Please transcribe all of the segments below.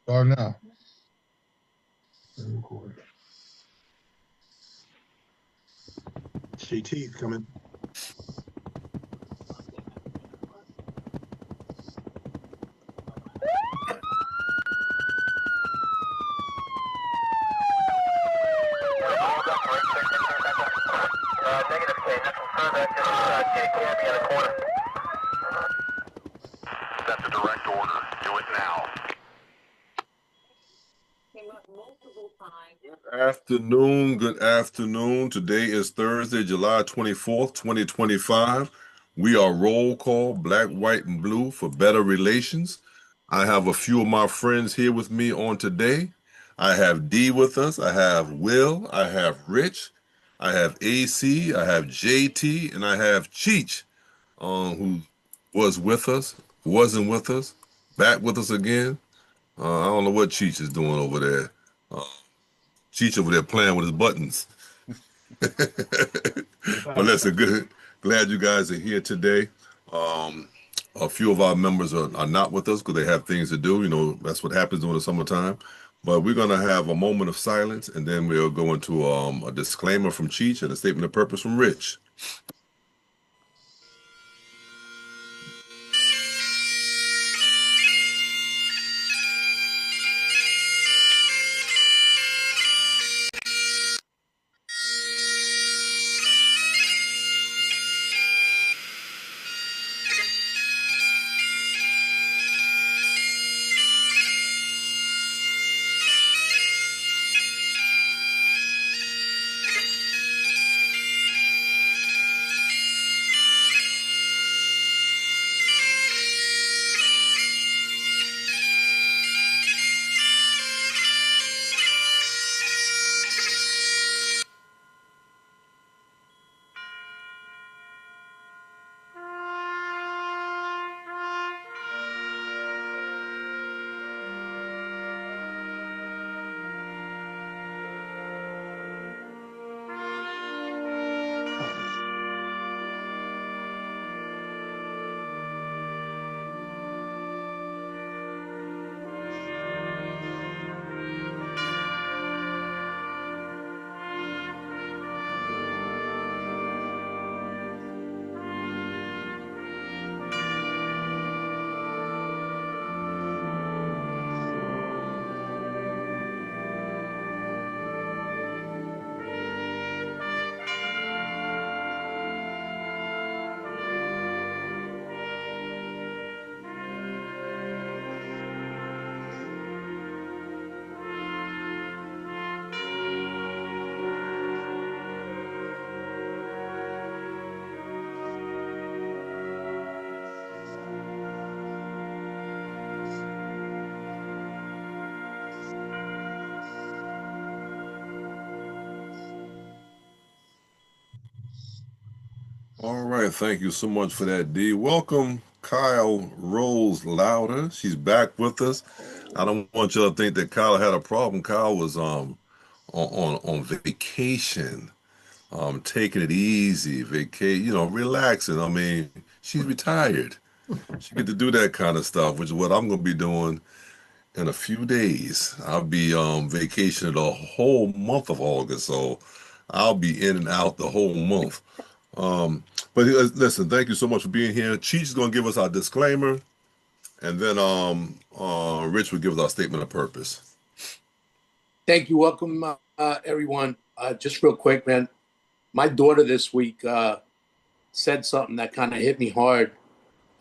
Start now. CT's coming. Negative K, nothing further, just Kitty Candy in the corner. That's a direct order. Do it now. Good afternoon. Today is Thursday, July 24th, 2025. We are Roll Call, Black, White, and Blue for Better Relations. I have a few of my friends here with me on today. I have D with us. I have Will. I have Rich. I have AC. I have JT. And I have Cheech, who was with us, wasn't with us, back with us again. I don't know what Cheech is doing over there. Uh, Cheech over there playing with his buttons. But listen, good. Glad you guys are here today. A few of our members are not with us because they have things to do. You know, that's what happens during the summertime. But we're going to have a moment of silence, and then we'll go into a disclaimer from Cheech and a statement of purpose from Rich. All right, thank you so much for that, D. Welcome, Kyle Rose Louder. She's back with us. I don't want y'all to think that Kyle had a problem. Kyle was on vacation, taking it easy, relaxing. I mean, she's retired. She get to do that kind of stuff, which is what I'm gonna be doing in a few days. I'll be vacationing the whole month of August, so I'll be in and out the whole month. Um, but listen, thank you so much for being here. Cheech is going to give us our disclaimer, and then Rich will give us our statement of purpose. Thank you. Welcome, everyone. Just real quick, man. My daughter this week said something that kind of hit me hard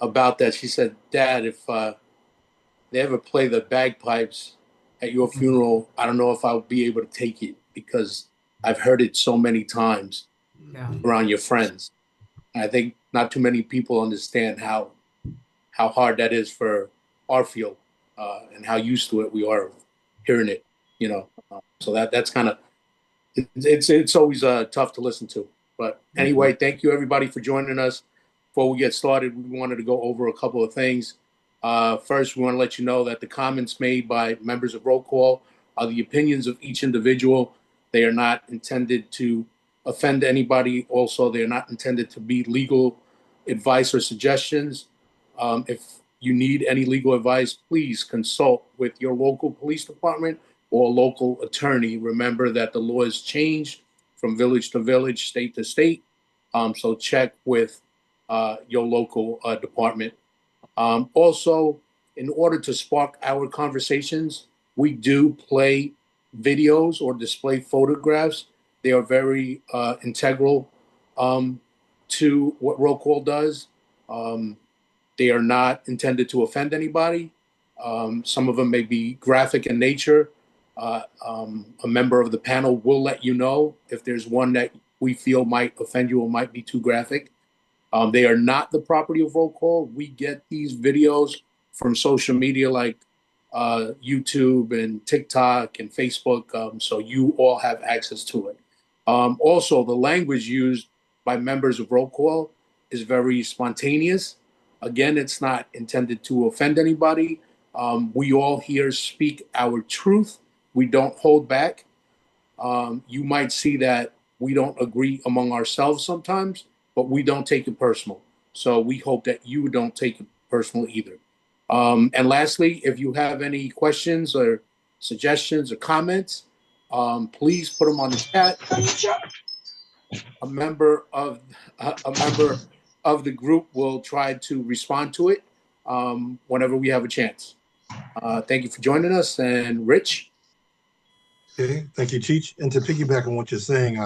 about that. She said, Dad, if they ever play the bagpipes at your funeral, I don't know if I'll be able to take it because I've heard it so many times around your friends. I think not too many people understand how hard that is for our field and how used to it we are hearing it, So that's kind of it's always tough to listen to. But anyway, thank you everybody for joining us. Before we get started, we wanted to go over a couple of things. First, we want to let you know that the comments made by members of Roll Call are the opinions of each individual. They are not intended to offend anybody. Also, they're not intended to be legal advice or suggestions. If you need any legal advice, please consult with your local police department or local attorney. Remember that the law has changed from village to village, state to state. So check with your local department. Also, in order to spark our conversations, we do play videos or display photographs. They are very integral to what roll call does. Um, they are not intended to offend anybody. Some of them may be graphic in nature. A member of the panel will let you know if there's one that we feel might offend you or might be too graphic. They are not the property of roll call. We get these videos from social media like YouTube and TikTok and Facebook, so you all have access to it. Also, the language used by members of roll call is very spontaneous. Again, it's not intended to offend anybody. We all here speak our truth. We don't hold back. You might see that we don't agree among ourselves sometimes, but we don't take it personal. So we hope that you don't take it personal either. And lastly, if you have any questions or suggestions or comments, please put them on the chat. A member of the group will try to respond to it whenever we have a chance. Thank you for joining us, and Rich. Okay, thank you, Cheech. And to piggyback on what you're saying,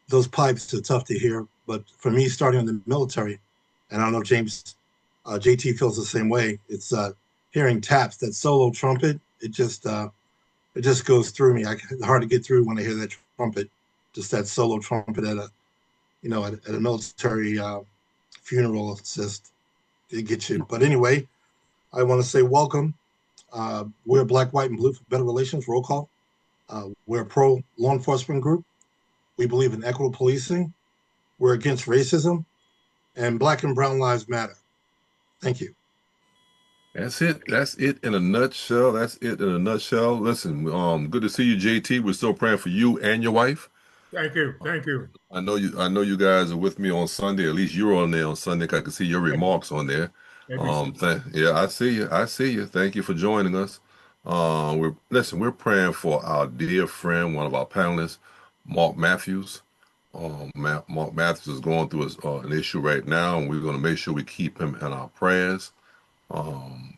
those pipes are tough to hear, but for me, starting in the military, and I don't know if James, JT feels the same way. It's hearing taps, that solo trumpet. It just goes through me. It's hard to get through when I hear that trumpet. Just that solo trumpet at a military funeral. It's just, it gets you. But anyway, I want to say welcome. We're Black, White, and Blue for Better Relations, roll call. We're a pro-law enforcement group. We believe in equitable policing. We're against racism. And Black and Brown Lives Matter. Thank you. That's it. That's it in a nutshell. That's it in a nutshell. Listen, good to see you, JT. We're still praying for you and your wife. Thank you. Thank you. I know you guys are with me on Sunday. At least you were on there on Sunday. I can see your remarks on there. Yeah, I see you. I see you. Thank you for joining us. We're praying for our dear friend, one of our panelists, Mark Matthews. Mark Matthews is going through an issue right now, and we're going to make sure we keep him in our prayers.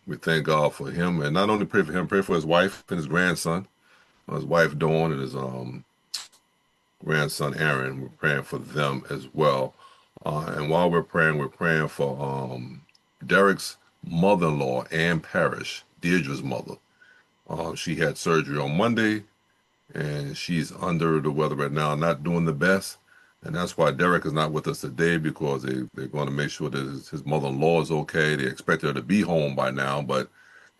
We thank God for him, and not only pray for him, pray for his wife and his grandson, his wife Dawn and his grandson Aaron. We're praying for them as well. And while we're praying for Derek's mother-in-law, Ann Parrish, Deirdre's mother. She had surgery on Monday, and she's under the weather right now, not doing the best. And that's why Derek is not with us today, because they're going to make sure that his mother-in-law is okay. They expect her to be home by now, but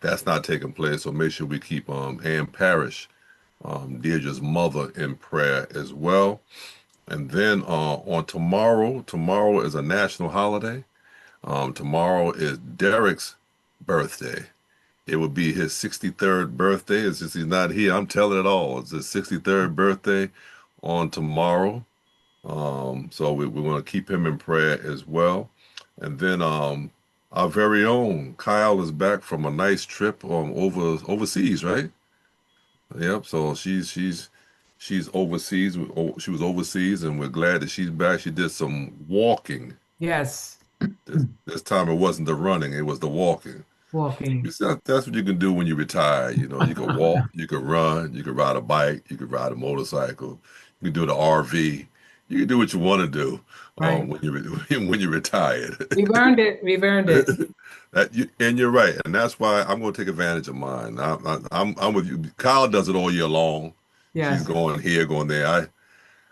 that's not taking place. So make sure we keep Ann Parrish, Deirdre's mother, in prayer as well. And then on tomorrow is a national holiday. Tomorrow is Derek's birthday. It will be his 63rd birthday. It's just he's not here. I'm telling it all. It's his 63rd birthday on tomorrow. So we want to keep him in prayer as well. And then our very own Kyle is back from a nice trip overseas, right? Yep. So she's overseas. She was overseas, and we're glad that she's back. She did some walking. Yes, This time it wasn't the running; it was the walking. walking. That's what you can do when you retire. You know, you can walk, you can run, you can ride a bike, you can ride a motorcycle, you can do the RV. You can do what you want to do Right. when you're retired. We've earned it. We've earned it. And you're right, and that's why I'm going to take advantage of mine. I'm with you. Kyle does it all year long. She's Yes. going here, going there.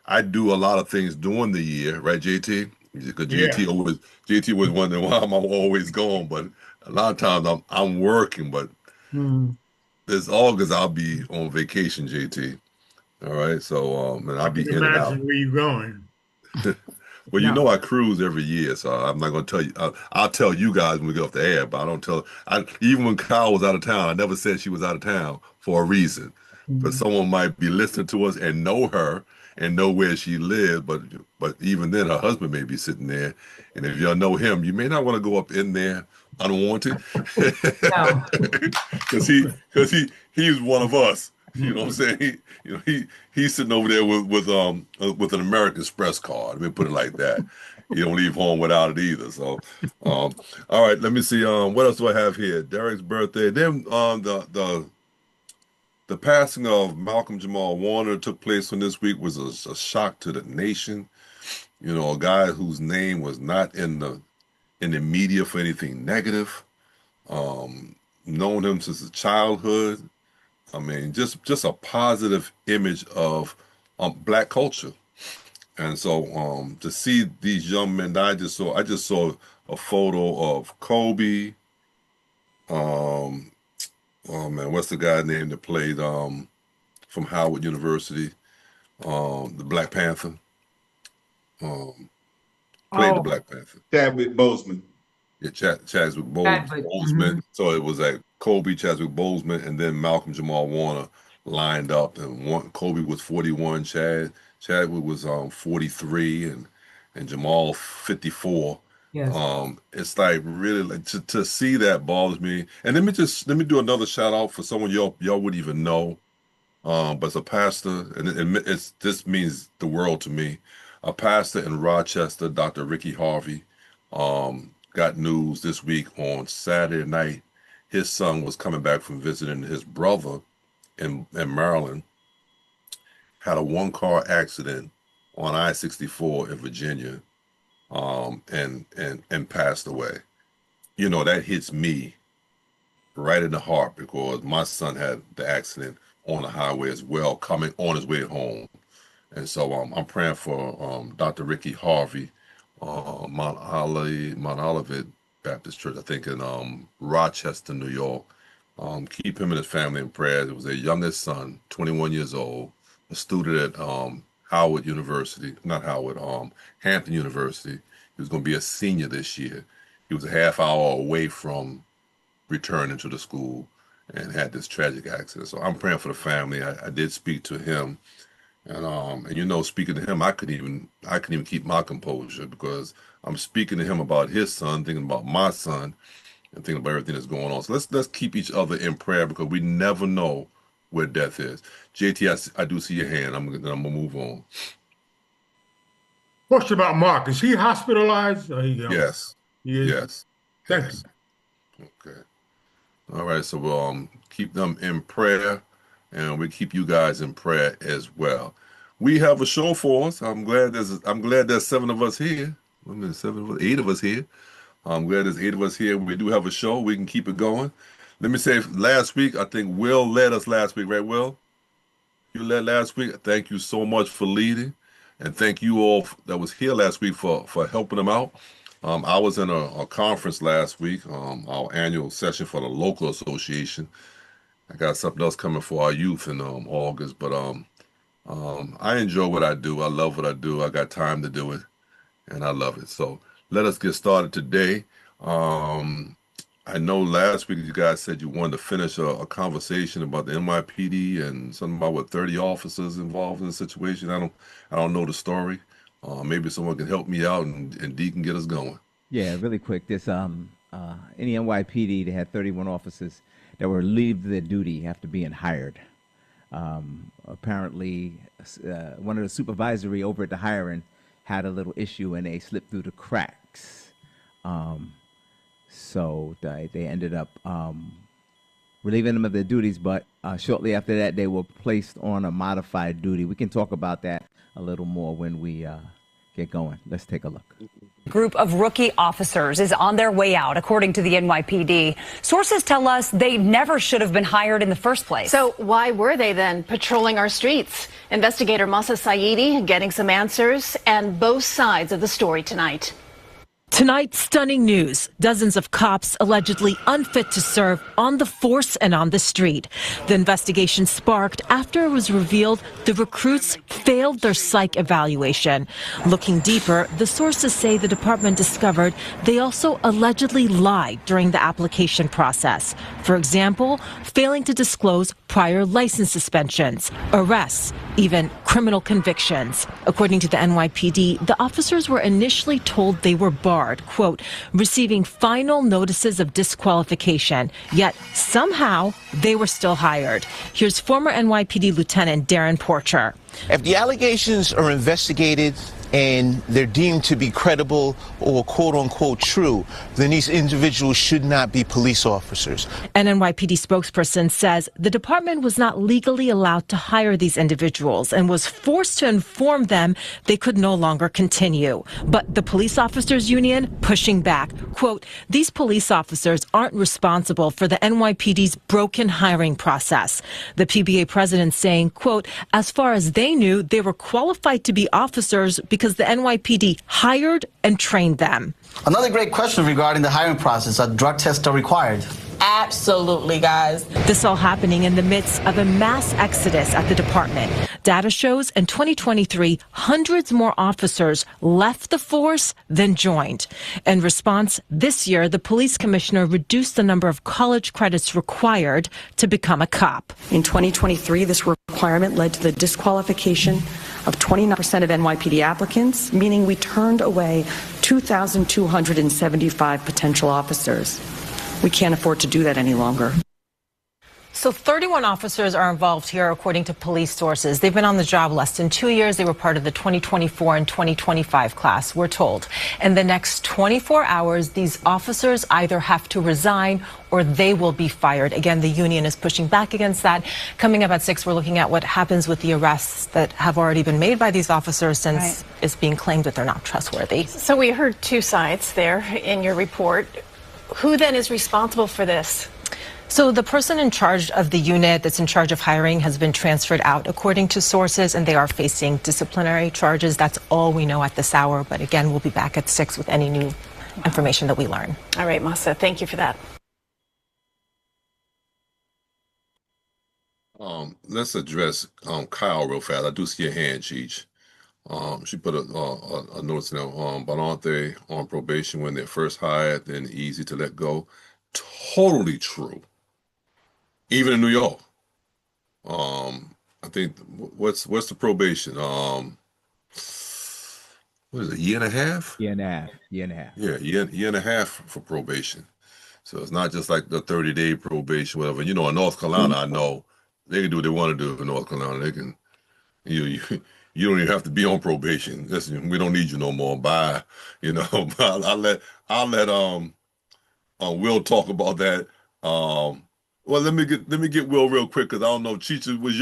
I do a lot of things during the year, right, JT? Because JT was wondering why I'm always gone, but a lot of times I'm working. But this August I'll be on vacation, JT. All right, so and I'll be in and out. Imagine where you're going. Well, you No. know I cruise every year, so I'm not going to tell you. I'll tell you guys when we get off the air, but I don't tell. Even when Kyle was out of town, I never said she was out of town for a reason. But someone might be listening to us and know her and know where she lives. But even then, her husband may be sitting there, and if y'all know him, you may not want to go up in there unwanted, No. because he's one of us. You know what I'm saying? He's sitting over there with an American Express card. Let me put it like that. He don't leave home without it either. So, all right. Let me see. What else do I have here? Derek's birthday. Then the passing of Malcolm Jamal Warner took place on this week was a shock to the nation. You know, a guy whose name was not in the media for anything negative. Known him since his childhood. I mean, just a positive image of black culture. And so to see these young men, I just saw a photo of Kobe. Oh man, what's the guy name that played from Howard University? The Black Panther. Played the Black Panther. Chadwick Boseman. Yeah, Chadwick Boseman. So it was like Kobe, Chadwick Boseman, and then Malcolm Jamal Warner lined up. And Kobe was 41, Chadwick was 43, and Jamal 54. Yes. It's like really like to see that bothers me. And let me do another shout out for someone y'all wouldn't even know. But it's a pastor, and this means the world to me. A pastor in Rochester, Dr. Ricky Harvey, got news this week on Saturday night. His son was coming back from visiting his brother in Maryland, had a one-car accident on I-64 in Virginia, and passed away. You know, that hits me right in the heart because my son had the accident on the highway as well, coming on his way home. And so I'm praying for Dr. Ricky Harvey, Mount Olivet Baptist Church, I think in Rochester, New York. Keep him and his family in prayer. It was their youngest son, 21 years old, a student at Howard University, not Howard, Hampton University. He was going to be a senior this year. He was a half hour away from returning to the school and had this tragic accident. So I'm praying for the family. I did speak to him. And you know, speaking to him, I couldn't even keep my composure because I'm speaking to him about his son, thinking about my son, and thinking about everything that's going on. So let's keep each other in prayer because we never know where death is. JT, I do see your hand. I'm gonna move on. Question about Mark. Is he hospitalized? Or Yes. He is? Yes. Thank Yes. Okay. All right. So we'll keep them in prayer. And we keep you guys in prayer as well. We have a show for us. I'm glad there's 7 of us here. I mean, 8 of us here. I'm glad there's 8 of us here. We do have a show. We can keep it going. Let me say, last week, I think Will led us last week, right, Will? You led last week. Thank you so much for leading. And thank you all that was here last week for helping them out. I was in a conference last week, our annual session for the local association. I got something else coming for our youth in August, but I enjoy what I do. I love what I do. I got time to do it, and I love it. So let us get started today. I know last week you guys said you wanted to finish a conversation about the NYPD and something about 30 officers involved in the situation. I don't know the story. Maybe someone can help me out and D can get us going. Yeah, really quick. This in the NYPD, they had 31 officers that were relieved of their duty after being hired. Apparently, one of the supervisory over at the hiring had a little issue and they slipped through the cracks. So they ended up relieving them of their duties, but shortly after that, they were placed on a modified duty. We can talk about that a little more when we get going. Let's take a look. Group of rookie officers is on their way out, according to the NYPD. Sources tell us they never should have been hired in the first place. So why were they then patrolling our streets? Investigator Masa Saidi getting some answers and both sides of the story tonight. Tonight, stunning news. Dozens of cops allegedly unfit to serve on the force and on the street. The investigation sparked after it was revealed the recruits failed their psych evaluation. Looking deeper, the sources say the department discovered they also allegedly lied during the application process. For example, failing to disclose prior license suspensions, arrests, even criminal convictions. According to the NYPD, the officers were initially told they were barred, quote, receiving final notices of disqualification, yet somehow they were still hired. Here's former NYPD Lieutenant Darren Porcher. If the allegations are investigated and they're deemed to be credible or quote unquote true, then these individuals should not be police officers. An NYPD spokesperson says the department was not legally allowed to hire these individuals and was forced to inform them they could no longer continue. But the police officers union pushing back. Quote, these police officers aren't responsible for the NYPD's broken hiring process. The PBA president saying, quote, as far as they knew, they were qualified to be officers because the NYPD hired and trained them. Another great question regarding the hiring process. Are drug tests are required? Absolutely, guys. This all happening in the midst of a mass exodus at the department. Data shows in 2023, hundreds more officers left the force than joined. In response, this year, the police commissioner reduced the number of college credits required to become a cop. In 2023, this requirement led to the disqualification of 29% of NYPD applicants, meaning we turned away 2,275 potential officers. We can't afford to do that any longer. So 31 officers are involved here, according to police sources. They've been on the job less than 2 years. They were part of the 2024 and 2025 class, we're told. In the next 24 hours, these officers either have to resign or they will be fired. Again, the union is pushing back against that. Coming up at 6, we're looking at what happens with the arrests that have already been made by these officers since it's being claimed that they're not trustworthy. So we heard two sides there in your report. Who then is responsible for this? So the person in charge of the unit that's in charge of hiring has been transferred out, according to sources, and they are facing disciplinary charges. That's all we know at this hour. But again, we'll be back at 6 with any new information that we learn. All right, Masa, thank you for that. Let's address Kyle real fast. I do see a hand, Cheech. She put a notice in there, but aren't they on probation when they're first hired, then easy to let go? Totally true. Even in New York. I think, what's the probation? What is it, a year and a half? Year and a half. Yeah, year and a half for probation. So it's not just like the 30-day probation, whatever. You know, in North Carolina, I know they can do what they want to do in North Carolina. They can, you don't even have to be on probation. Listen, we don't need you no more. Bye. You know, I'll let Will talk about that. Well, let me get Will real quick because I don't know. Cheech, was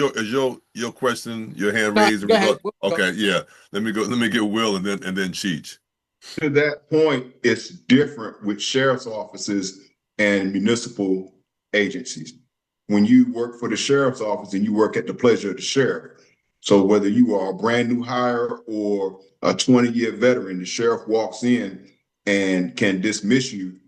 your question, your hand raised? Go ahead. Okay, yeah. Let me get Will and then Cheech. To that point, it's different with sheriff's offices and municipal agencies. When you work for the sheriff's office and you work at the pleasure of the sheriff. So whether you are a brand new hire or a 20-year veteran, the sheriff walks in and can dismiss you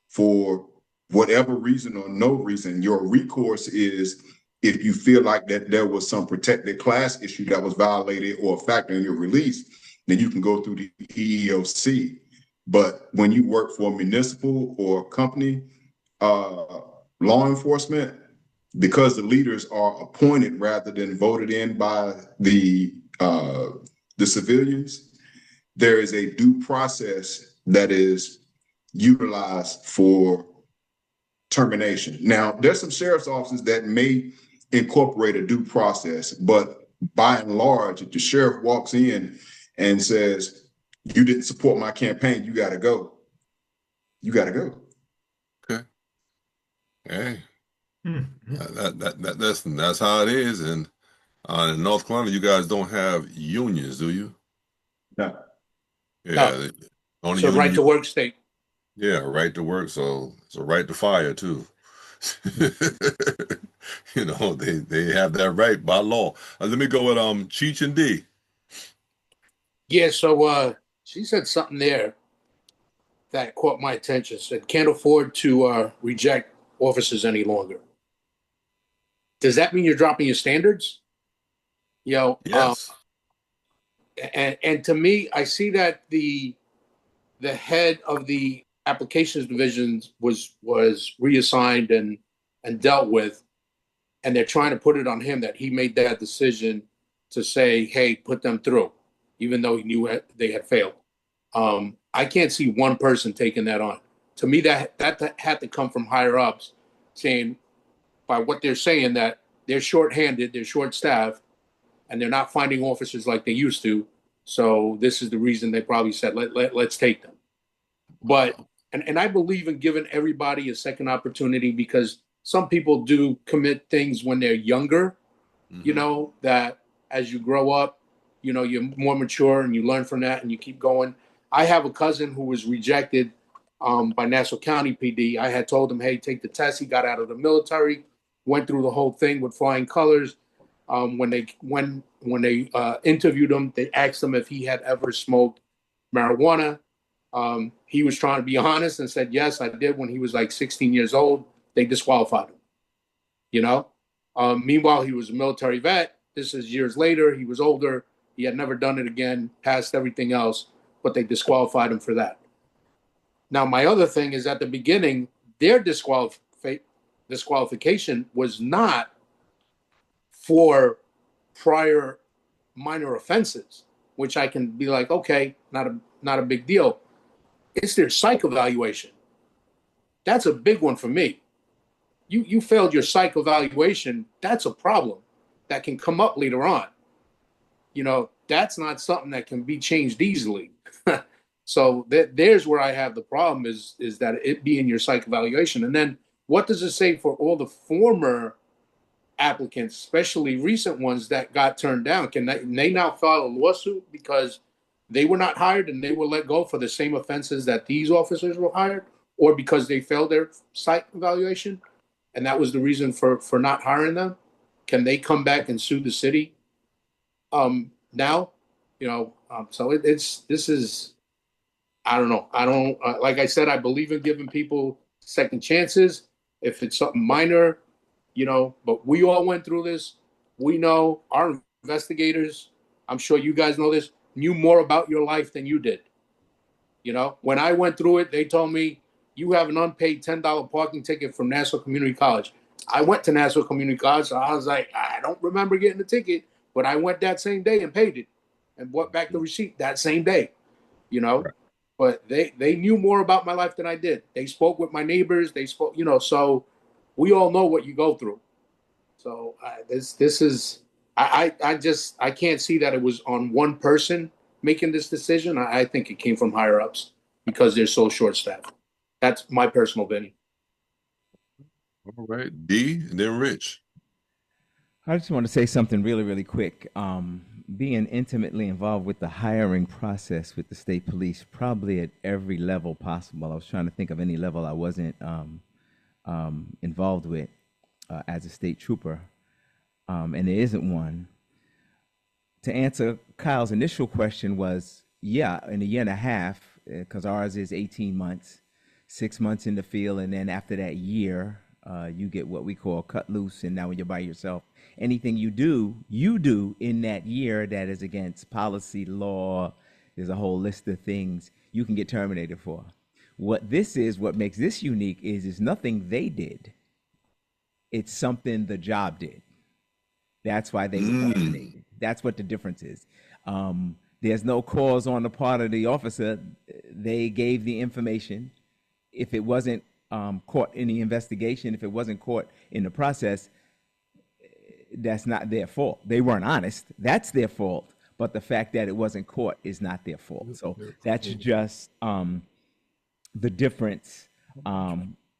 for whatever reason or no reason. Your recourse is if you feel like that there was some protected class issue that was violated or a factor in your release, then you can go through the EEOC. But when you work for a municipal or company, law enforcement, because the leaders are appointed rather than voted in by the civilians, there is a due process that is utilized for termination. Now, there's some sheriff's offices that may incorporate a due process, but by and large, if the sheriff walks in and says, you didn't support my campaign, you got to go. You got to go. Okay. Hey. That's how it is. And in North Carolina, you guys don't have unions, do you? No. Yeah. No. It's a right to work state. Yeah, right to work. So it's a right to fire too. You know, they have that right by law. Let me go with Cheech and D. Yeah, so she said something there that caught my attention. Said can't afford to reject officers any longer. Does that mean you're dropping your standards? You know, Yes. And to me, I see that the head of the applications division was reassigned and dealt with, and they're trying to put it on him that he made that decision to say, "Hey, put them through," even though he knew they had failed. I can't see one person taking that on. To me, that had to come from higher ups, saying by what they're saying that they're shorthanded, they're short-staffed, and they're not finding officers like they used to. So this is the reason they probably said, let's take them. But and I believe in giving everybody a second opportunity, because some people do commit things when they're younger, you know, that as you grow up, you know, you're more mature and you learn from that and you keep going. I have a cousin who was rejected by Nassau County PD. I had told him, hey, take the test. He got out of the military, went through the whole thing with flying colors. When they interviewed him, they asked him if he had ever smoked marijuana. He was trying to be honest and said, yes, I did when he was like 16 years old. They disqualified him, you know? Meanwhile, he was a military vet. This is years later. He was older. He had never done it again, passed everything else, but they disqualified him for that. Now, my other thing is at the beginning, their disqualification was not for prior minor offenses, which I can be like, okay, not a big deal. It's their psych evaluation. That's a big one for me. You failed your psych evaluation. That's a problem that can come up later on. You know, that's not something that can be changed easily. So there's where I have the problem is that it be in your psych evaluation. And then what does it say for all the former applicants, especially recent ones that got turned down? Can they now file a lawsuit because they were not hired and they were let go for the same offenses that these officers were hired, or because they failed their psych evaluation and that was the reason for not hiring them? Can they come back and sue the city now? You know, so this is, I don't know. I don't, like I said, I believe in giving people second chances if it's something minor, you know, but we all went through this. We know our investigators, I'm sure you guys know this, knew more about your life than you did. You know, when I went through it, they told me you have an unpaid $10 parking ticket from Nassau Community College. I went to Nassau Community College, so I was like, I don't remember getting the ticket, but I went that same day and paid it and brought back the receipt that same day, you know. Right. But they knew more about my life than I did. They spoke with my neighbors. They spoke, you know, so we all know what you go through. So this is, I can't see that it was on one person making this decision. I think it came from higher ups because they're so short staffed. That's my personal opinion. All right, D, and then Rich. I just want to say something really, really quick. Being intimately involved with the hiring process with the state police, probably at every level possible. I was trying to think of any level I wasn't involved with as a state trooper, and there isn't one. To answer Kyle's initial question was, yeah, in a year and a half, because ours is 18 months, 6 months in the field, and then after that year, you get what we call cut loose, and now when you're by yourself, anything you do in that year that is against policy, law, there's a whole list of things you can get terminated for. What makes this unique is nothing they did. It's something the job did. That's why they were terminated. That's what the difference is. There's no cause on the part of the officer. They gave the information. If it wasn't caught in the investigation, if it wasn't caught in the process, that's not their fault. They weren't honest. That's their fault. But the fact that it wasn't caught is not their fault. So that's just the difference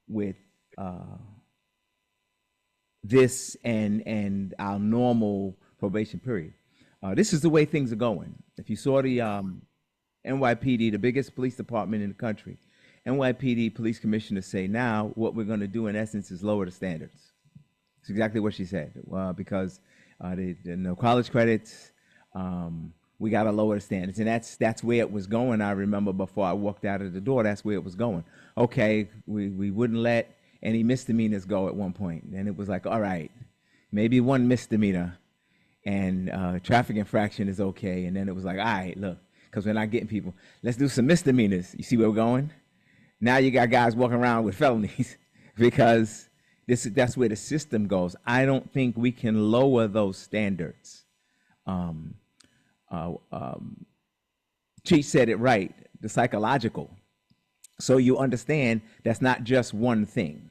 with this and our normal probation period. This is the way things are going. If you saw the NYPD, the biggest police department in the country, NYPD police commissioners say now what we're going to do in essence is lower the standards. It's exactly what she said, because there are no college credits. We're we got to lower the standards. And that's where it was going. I remember before I walked out of the door, that's where it was going. Okay, we wouldn't let any misdemeanors go at one point. And it was like, all right, maybe one misdemeanor and traffic infraction is okay. And then it was like, all right, look, because we're not getting people. Let's do some misdemeanors. You see where we're going? Now you got guys walking around with felonies because that's where the system goes. I don't think we can lower those standards. Chief said it right, the psychological. So you understand that's not just one thing.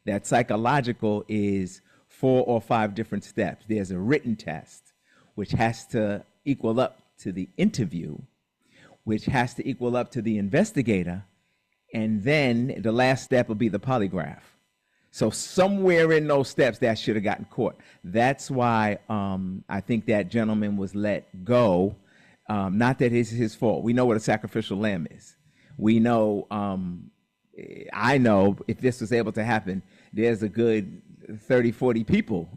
That psychological is 4 or 5 different steps. There's a written test, which has to equal up to the interview, which has to equal up to the investigator, and then the last step will be the polygraph. So somewhere in those steps that should have gotten caught. That's why I think that gentleman was let go. Not that it's his fault. We know what a sacrificial lamb is. We know, I know if this was able to happen, there's a good 30, 40 people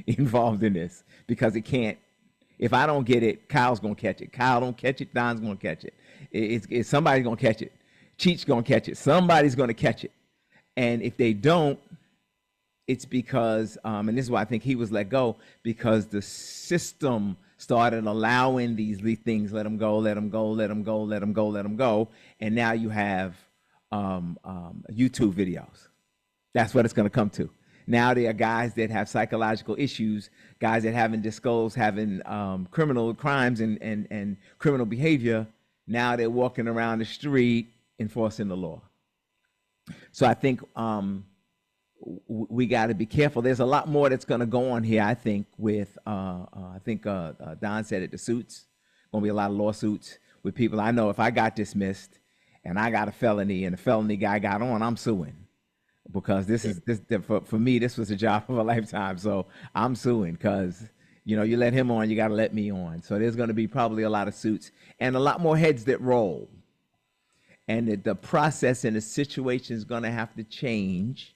involved in this because it can't. If I don't get it, Kyle's going to catch it. Kyle don't catch it, Don's going to catch it. It's somebody's going to catch it. Cheat's going to catch it. Somebody's going to catch it. And if they don't, it's because, and this is why I think he was let go, because the system started allowing these things, let them go, let them go, let them go, let them go, let them go. And now you have YouTube videos. That's what it's going to come to. Now there are guys that have psychological issues, guys that haven't disclosed having criminal crimes and criminal behavior. Now they're walking around the street enforcing the law. So I think we got to be careful. There's a lot more that's going to go on here, I think, with, I think Don said it, the suits. Going to be a lot of lawsuits with people. I know if I got dismissed and I got a felony and the felony guy got on, I'm suing. Because for me, this was a job of a lifetime. So I'm suing because, you let him on, you got to let me on. So there's going to be probably a lot of suits and a lot more heads that roll. And the process and the situation is going to have to change.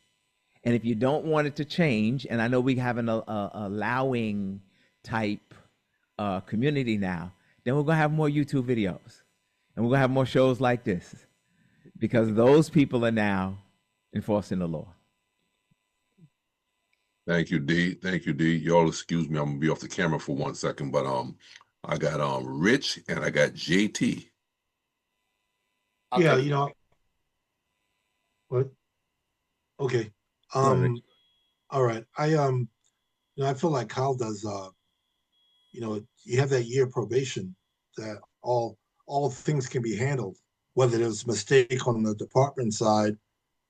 And if you don't want it to change, and I know we have an allowing type community now, then we're going to have more YouTube videos. And we're going to have more shows like this. Because those people are now enforcing the law. Thank you, D. Thank you, D. Y'all excuse me, I'm going to be off the camera for 1 second, but I got Rich and I got JT. Yeah, what? Okay. All right. I feel like Kyle does. You have that year probation that all things can be handled, whether there's a mistake on the department side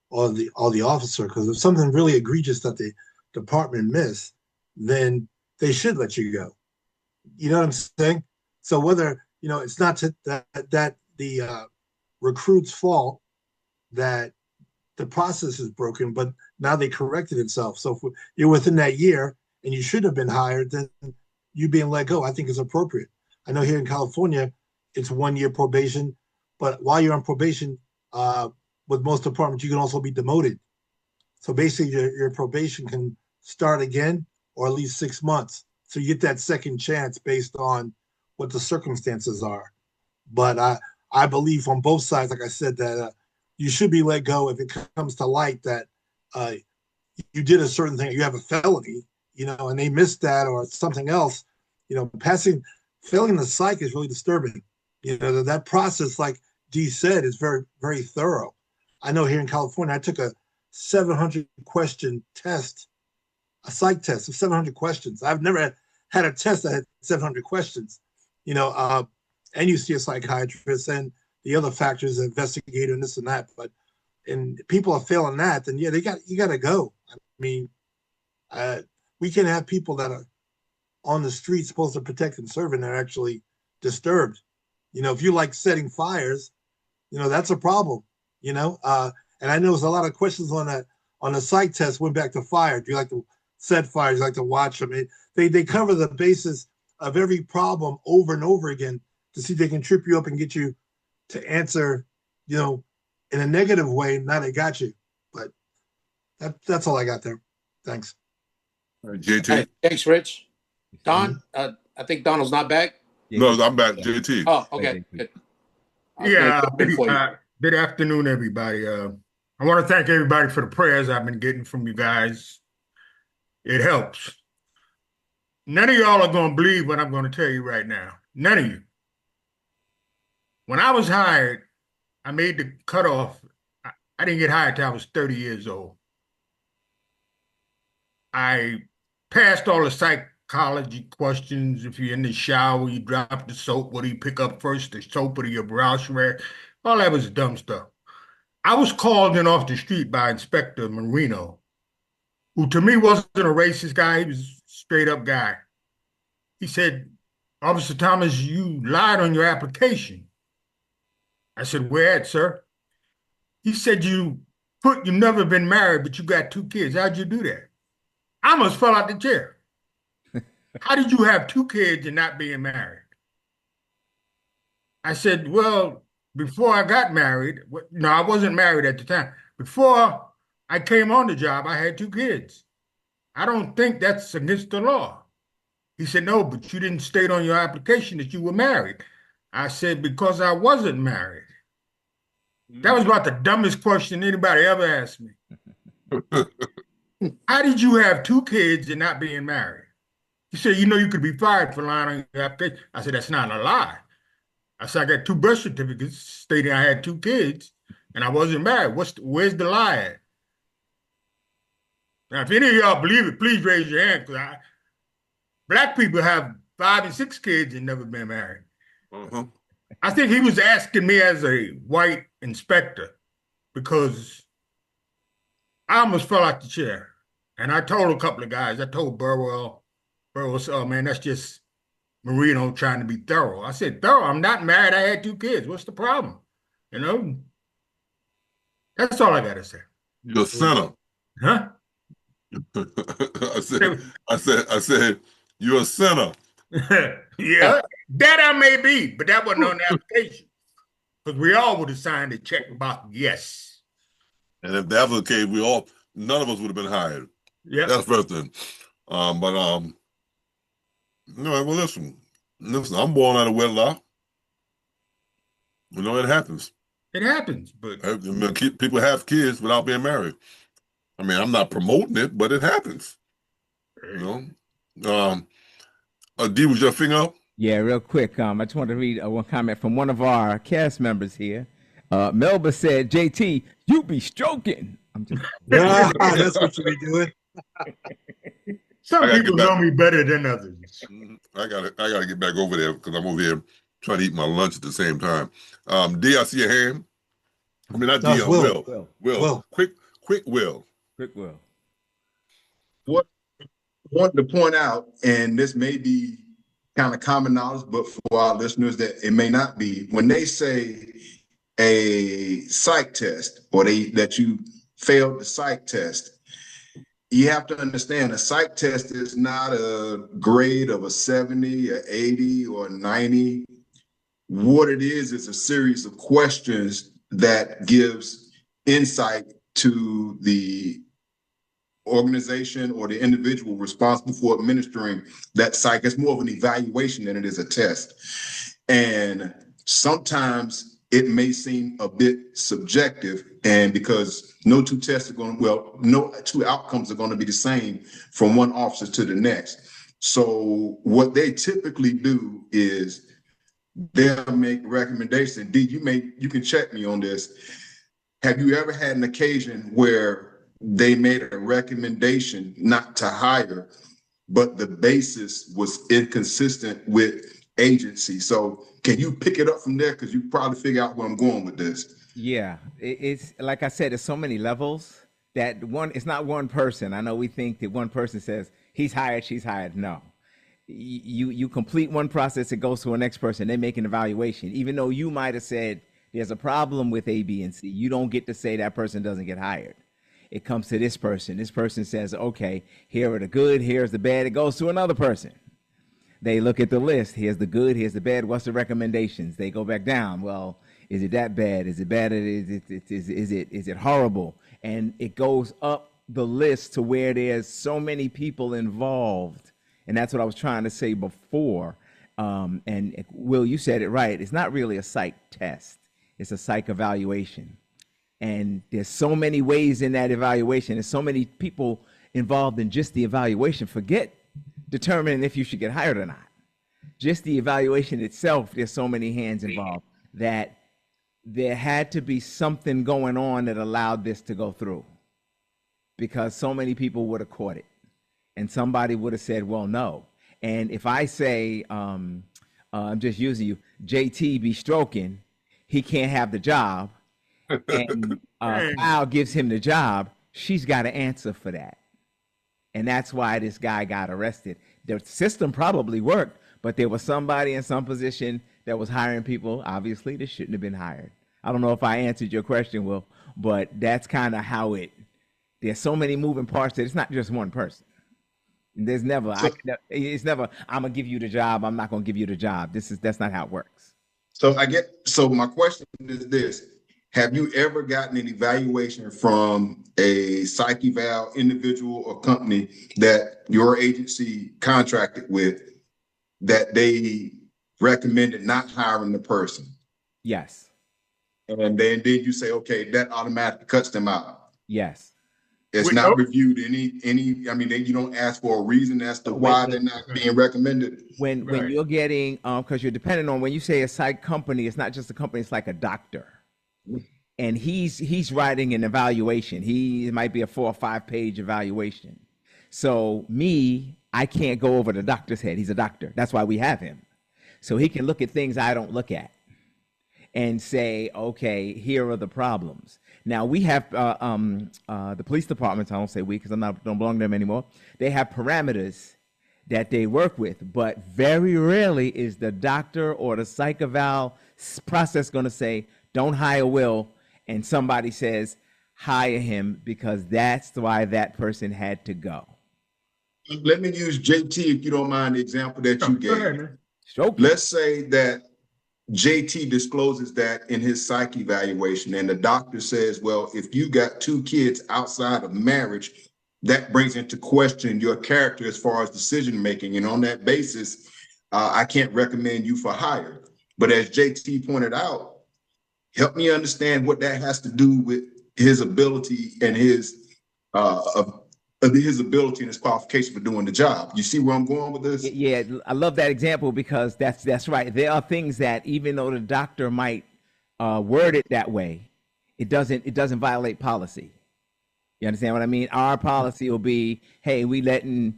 or the officer. Because if something really egregious that the department missed, then they should let you go. You know what I'm saying? So whether it's not that the recruit's fault that the process is broken, but now they corrected itself. So if you're within that year and you should have been hired, then you being let go, I think is appropriate. I know here in California, it's 1 year probation, but while you're on probation, with most departments, you can also be demoted. So basically your probation can start again or at least 6 months. So you get that second chance based on what the circumstances are. But I believe on both sides, like I said, that you should be let go if it comes to light that you did a certain thing, you have a felony, and they missed that or something else. Failing the psych is really disturbing. That process, like Dee said, is very, very thorough. I know here in California, I took a 700 question test, a psych test of 700 questions. I've never had a test that had 700 questions, and you see a psychiatrist and the other factors, investigator and this and that. But and people are failing that, then yeah, you got to go. I mean, we can have people that are on the street supposed to protect and serve and they're actually disturbed. If you like setting fires, that's a problem. And I know there's a lot of questions on the psych test went back to fire. Do you like to set fires? Do you like to watch them? They cover the basis of every problem over and over again to see if they can trip you up and get you to answer, in a negative way. Now they got you. But that's all I got there. Thanks. JT. Hey, thanks, Rich. Don, I think Donald's not back. No, I'm back, JT. Oh, okay, good. Yeah, good afternoon, everybody. I want to thank everybody for the prayers I've been getting from you guys. It helps. None of y'all are going to believe what I'm going to tell you right now. None of you. When I was hired, I made the cutoff. I didn't get hired till I was 30 years old. I passed all the psychology questions. If you're in the shower, you drop the soap. What do you pick up first, the soap or your brush rag? All that was dumb stuff. I was called in off the street by Inspector Marino, who to me wasn't a racist guy. He was a straight up guy. He said, Officer Thomas, you lied on your application. I said, where at, sir? He said, you put you've never been married, but you got 2 kids. How'd you do that? I almost fell out the chair. How did you have 2 kids and not being married? I said, well, before I got married, no, I wasn't married at the time. Before I came on the job, I had 2 kids. I don't think that's against the law. He said, no, but you didn't state on your application that you were married. I said, because I wasn't married. That was about the dumbest question anybody ever asked me. How did you have 2 kids and not being married? He said, you know, you could be fired for lying on your application. I said, that's not a lie. I said, I got 2 birth certificates stating I had 2 kids and I wasn't married. Where's the lie at? Now, if any of y'all believe it, please raise your hand, because Black people have 5 and 6 kids and never been married. I think he was asking me as a white inspector, because I almost fell out the chair. And I told a couple of guys, I told Burwell said, oh man, that's just Marino trying to be thorough. I said, thorough? I'm not married. I had 2 kids. What's the problem? You know? That's all I got to say. You're a sinner. Huh? I said, you're a sinner. Yeah, that I may be, but that wasn't on the application. Because we all would have signed a check about yes. And if that was the case, none of us would have been hired. Yeah. That's the first thing. No, well, listen, I'm born out of wedlock. You know, it happens. It happens, but people have kids without being married. I mean, I'm not promoting it, but it happens. You know? D, was your finger up? Yeah, real quick. I just want to read one comment from one of our cast members here. Melba said, JT, you be stroking. I'm just that's what you be doing. Some people know me better than others. I gotta get back over there, because I'm over here trying to eat my lunch at the same time. D, I see your hand. I mean, not D, Will. Quick Will. Quick Will. What I wanted to point out, and this may be kind of common knowledge, but for our listeners that it may not be, when they say a psych test, or that you failed the psych test, you have to understand a psych test is not a grade of a 70, a 80, or a 90. What it is a series of questions that gives insight to the organization or the individual responsible for administering that psych. It's more of an evaluation than it is a test. And sometimes it may seem a bit subjective, and because no 2 tests are no 2 outcomes are going to be the same from one officer to the next. So what they typically do is they'll make recommendations. D, you can check me on this. Have you ever had an occasion where they made a recommendation not to hire, but the basis was inconsistent with agency? So can you pick it up from there? Because you probably figure out where I'm going with this. Yeah, it's like I said, there's so many levels that it's not one person. I know we think that one person says he's hired, she's hired. No, you complete one process, it goes to a next person. They make an evaluation. Even though you might have said there's a problem with A, B, and C, you don't get to say that person doesn't get hired. It comes to this person. This person says, okay, here are the good, here's the bad. It goes to another person. They look at the list. Here's the good, here's the bad. What's the recommendations? They go back down. Well, is it that bad? Is it bad? Is it horrible? And it goes up the list to where there's so many people involved. And that's what I was trying to say before. And Will, you said it right. It's not really a psych test. It's a psych evaluation. And there's so many ways in that evaluation. There's so many people involved in just the evaluation. Forget determining if you should get hired or not. Just the evaluation itself, there's so many hands involved that there had to be something going on that allowed this to go through, because so many people would have caught it and somebody would have said, well, no. And if I say, I'm just using you, JT be stroking, he can't have the job, and Kyle gives him the job, she's got to answer for that. And that's why this guy got arrested. The system probably worked, but there was somebody in some position that was hiring people, obviously, that shouldn't have been hired. I don't know if I answered your question, Will, but that's kind of how there's so many moving parts that it's not just one person. There's never, it's never, I'm going to give you the job, I'm not going to give you the job. That's not how it works. So my question is this. Have you ever gotten an evaluation from a psych eval individual or company that your agency contracted with that they recommended not hiring the person? Yes. And then did you say, okay, that automatically cuts them out? Yes. It's not reviewed you don't ask for a reason as to why they're not being recommended. When you're getting, because you're depending on, when you say a psych company, it's not just a company, it's like a doctor. And he's writing an evaluation. It might be a 4 or 5 page evaluation. So I can't go over the doctor's head. He's a doctor. That's why we have him. So he can look at things I don't look at and say, okay, here are the problems. Now we have the police departments. I don't say we because don't belong to them anymore. They have parameters that they work with, but very rarely is the doctor or the psych eval process going to say, don't hire Will, and somebody says, hire him, because that's why that person had to go. Let me use JT, if you don't mind, the example that you gave. Sure. Let's say that JT discloses that in his psych evaluation, and the doctor says, well, if you got 2 kids outside of marriage, that brings into question your character as far as decision making. And on that basis, I can't recommend you for hire. But as JT pointed out, help me understand what that has to do with his ability and his ability and his qualification for doing the job. You see where I'm going with this? Yeah, I love that example, because that's right. There are things that even though the doctor might word it that way, it doesn't violate policy. You understand what I mean? Our policy will be, hey, we letting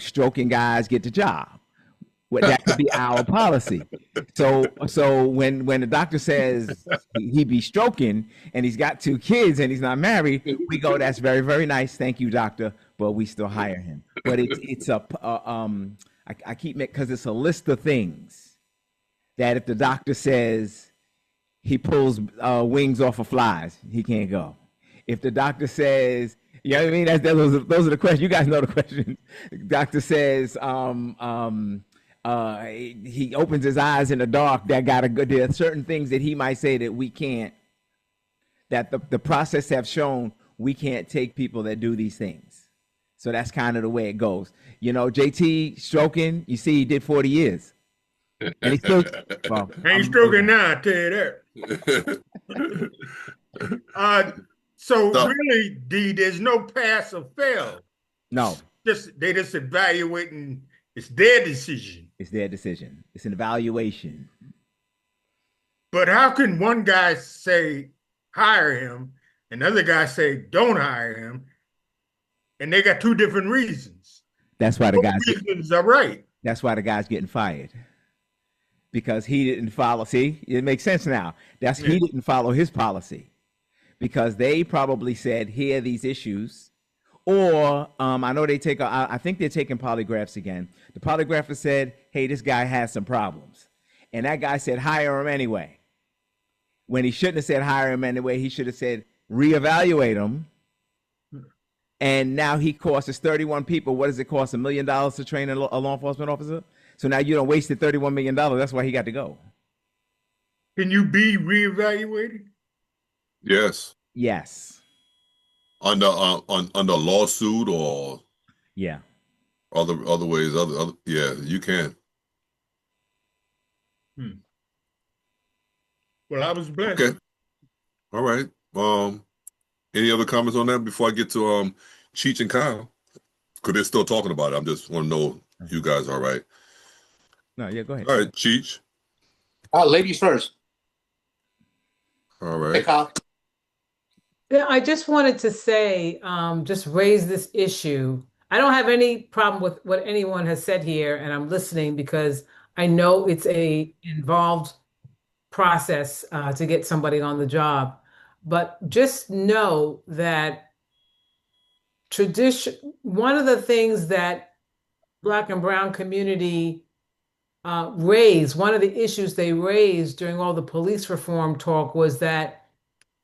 stroking guys get the job. Well, that could be our policy. So when the doctor says he be stroking and he's got 2 kids and he's not married, we go, that's very, very nice. Thank you, doctor. But we still hire him. But I keep making, because it's a list of things that if the doctor says he pulls wings off of flies, he can't go. If the doctor says, you know what I mean? Those are the questions. You guys know the questions. Doctor says, he opens his eyes in the dark, there are certain things that he might say that we can't, that the process have shown we can't take people that do these things. So that's kind of the way it goes. JT stroking, you see, he did 40 years. And he's still, ain't stroking now, I tell you that. So really, D, there's no pass or fail. No. They just evaluating. It's their decision. It's their decision. It's an evaluation. But how can one guy say hire him and the other guy say don't hire him, and they got 2 different reasons? That's why the reasons are right. That's why the guy's getting fired, because he didn't follow. See, it makes sense now. He didn't follow his policy, because they probably said, here are these issues. Or I know I think they're taking polygraphs again. The polygrapher said, hey, this guy has some problems. And that guy said, hire him anyway. When he shouldn't have said hire him anyway, he should have said reevaluate him. And now he costs 31 people. What does it cost? $1 million to train a law enforcement officer? So now you don't wasted $31 million. That's why he got to go. Can you be reevaluated? Yes. Yes. Under lawsuit or yeah, other ways, yeah, you can. Well, I was blessed. Okay. All right. Any other comments on that before I get to Cheech and Kyle? Because they're still talking about it. I just want to know you guys all right. No, yeah, go ahead. All right, Cheech. Ladies first. All right. Hey, Kyle. Yeah, I just wanted to say, just raise this issue. I don't have any problem with what anyone has said here, and I'm listening because I know it's a involved process to get somebody on the job. But just know that one of the things that Black and Brown community raised, one of the issues they raised during all the police reform talk was that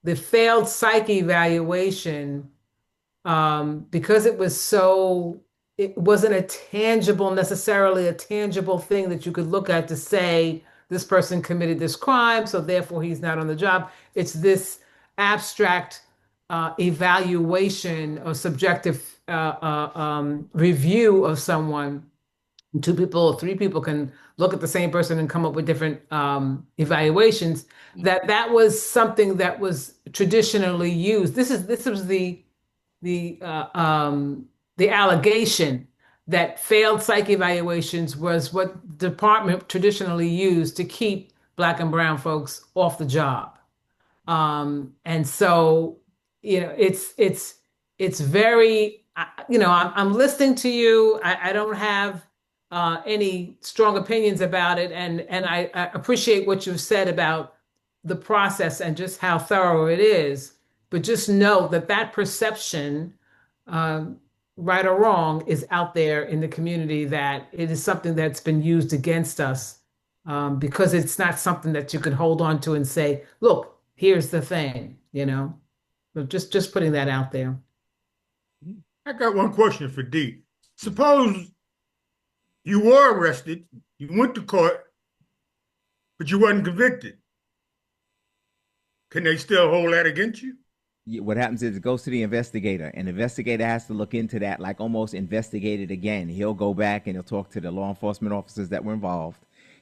the failed psych evaluation, because it wasn't necessarily a tangible thing that you could look at to say this person committed this crime, so therefore he's not on the job. It's this abstract evaluation or subjective review of someone. Two people or three people can look at the same person and come up with different evaluations. That was something that was traditionally used. This was the allegation that failed psych evaluations was what the department traditionally used to keep Black and Brown folks off the job. And so, it's very, I'm listening to you. I don't have any strong opinions about it, and I appreciate what you've said about the process and just how thorough it is. But just know that perception, right or wrong, is out there in the community, that it is something that's been used against us, because it's not something that you could hold on to and say, look, here's the thing, So just putting that out there. I got one question for D. Suppose you were arrested, you went to court, but you wasn't convicted. Can they still hold that against you? What happens is it goes to the investigator, and the investigator has to look into that, like almost investigate it again. He'll go back and he'll talk to the law enforcement officers that were involved.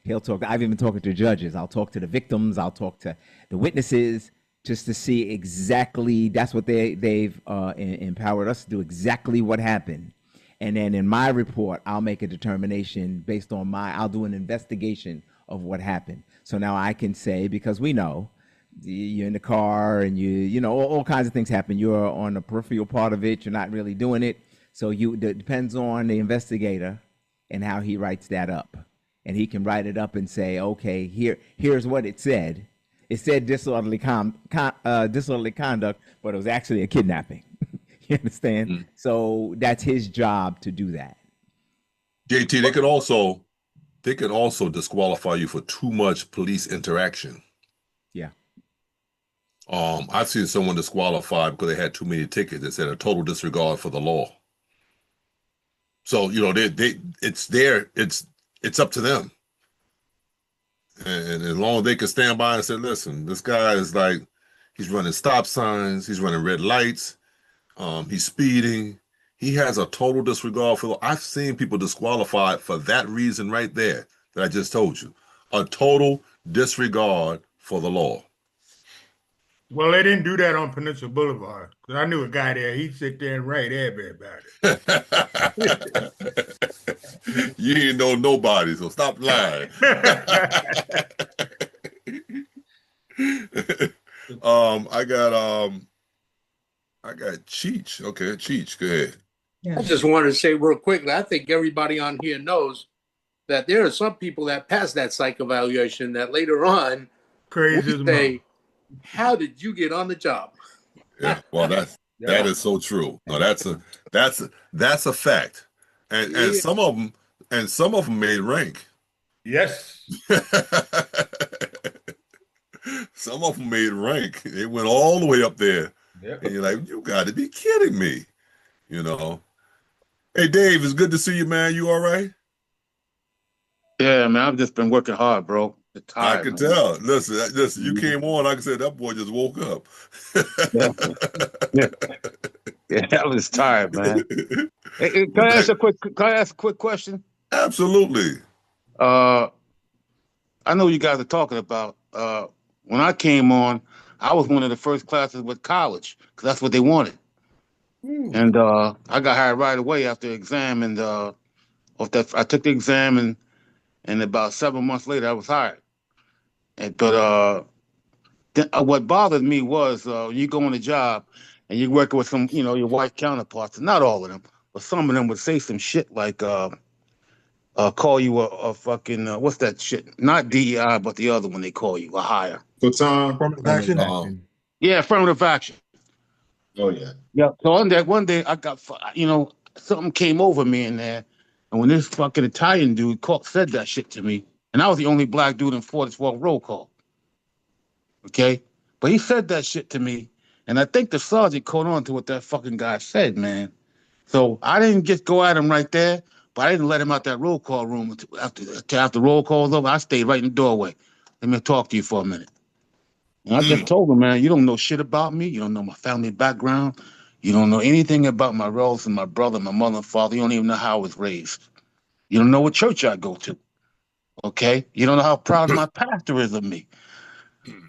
I've even talked to judges. I'll talk to the victims. I'll talk to the witnesses just to see exactly, that's what they've empowered us to do, exactly what happened. And then in my report, I'll make a determination based on I'll do an investigation of what happened. So now I can say, because we know, you're in the car and all kinds of things happen. You're on the peripheral part of it. You're not really doing it. So it depends on the investigator and how he writes that up. And he can write it up and say, okay, here's what it said. It said disorderly conduct, but it was actually a kidnapping. You understand? Mm. So that's his job to do that. JT, they could also disqualify you for too much police interaction. Yeah. I've seen someone disqualified because they had too many tickets. They said a total disregard for the law. So it's up to them. And as long as they can stand by and say, listen, this guy is he's running stop signs, he's running red lights, he's speeding, he has a total disregard for the law. I've seen people disqualified for that reason right there that I just told you. A total disregard for the law. Well, they didn't do that on Peninsula Boulevard, because I knew a guy there. He'd sit there and write everybody. You ain't know nobody, so stop lying. I got Cheech. Okay, Cheech, go ahead. Yeah. I just wanted to say real quickly, I think everybody on here knows that there are some people that pass that psych evaluation that later on say, how did you get on the job? Yeah, well, that is so true. No, that's a fact, and some of them made rank. Yes, some of them made rank. They went all the way up there, and you're like, you got to be kidding me, Hey, Dave, it's good to see you, man. You all right? Yeah, man. I've just been working hard, bro. Tired, I can tell. Listen. You came on. Like I said, that boy just woke up. Yeah, I was tired, man. Hey, can I ask a quick question? Absolutely. I know you guys are talking about. When I came on, I was one of the first classes with college because that's what they wanted. And I got hired right away after the exam, and I took the exam, and about 7 months later, I was hired. What bothered me was you go on a job and you're working with some, your white counterparts. Not all of them, but some of them would say some shit like call you a fucking what's that shit? Not DEI, but the other one they call you a hire. Affirmative action. Yeah, affirmative action. Oh yeah. Yeah. So one day I got something came over me in there, and when this fucking Italian dude said that shit to me, and I was the only black dude in 4012 roll call. Okay, but he said that shit to me, and I think the sergeant caught on to what that fucking guy said, man. So I didn't just go at him right there, but I didn't let him out that roll call room after roll call was over. I stayed right in the doorway. Let me talk to you for a minute. And I just told him, man, you don't know shit about me. You don't know my family background. You don't know anything about my relatives and my brother, my mother and father. You don't even know how I was raised. You don't know what church I go to. Okay? You don't know how proud my pastor is of me.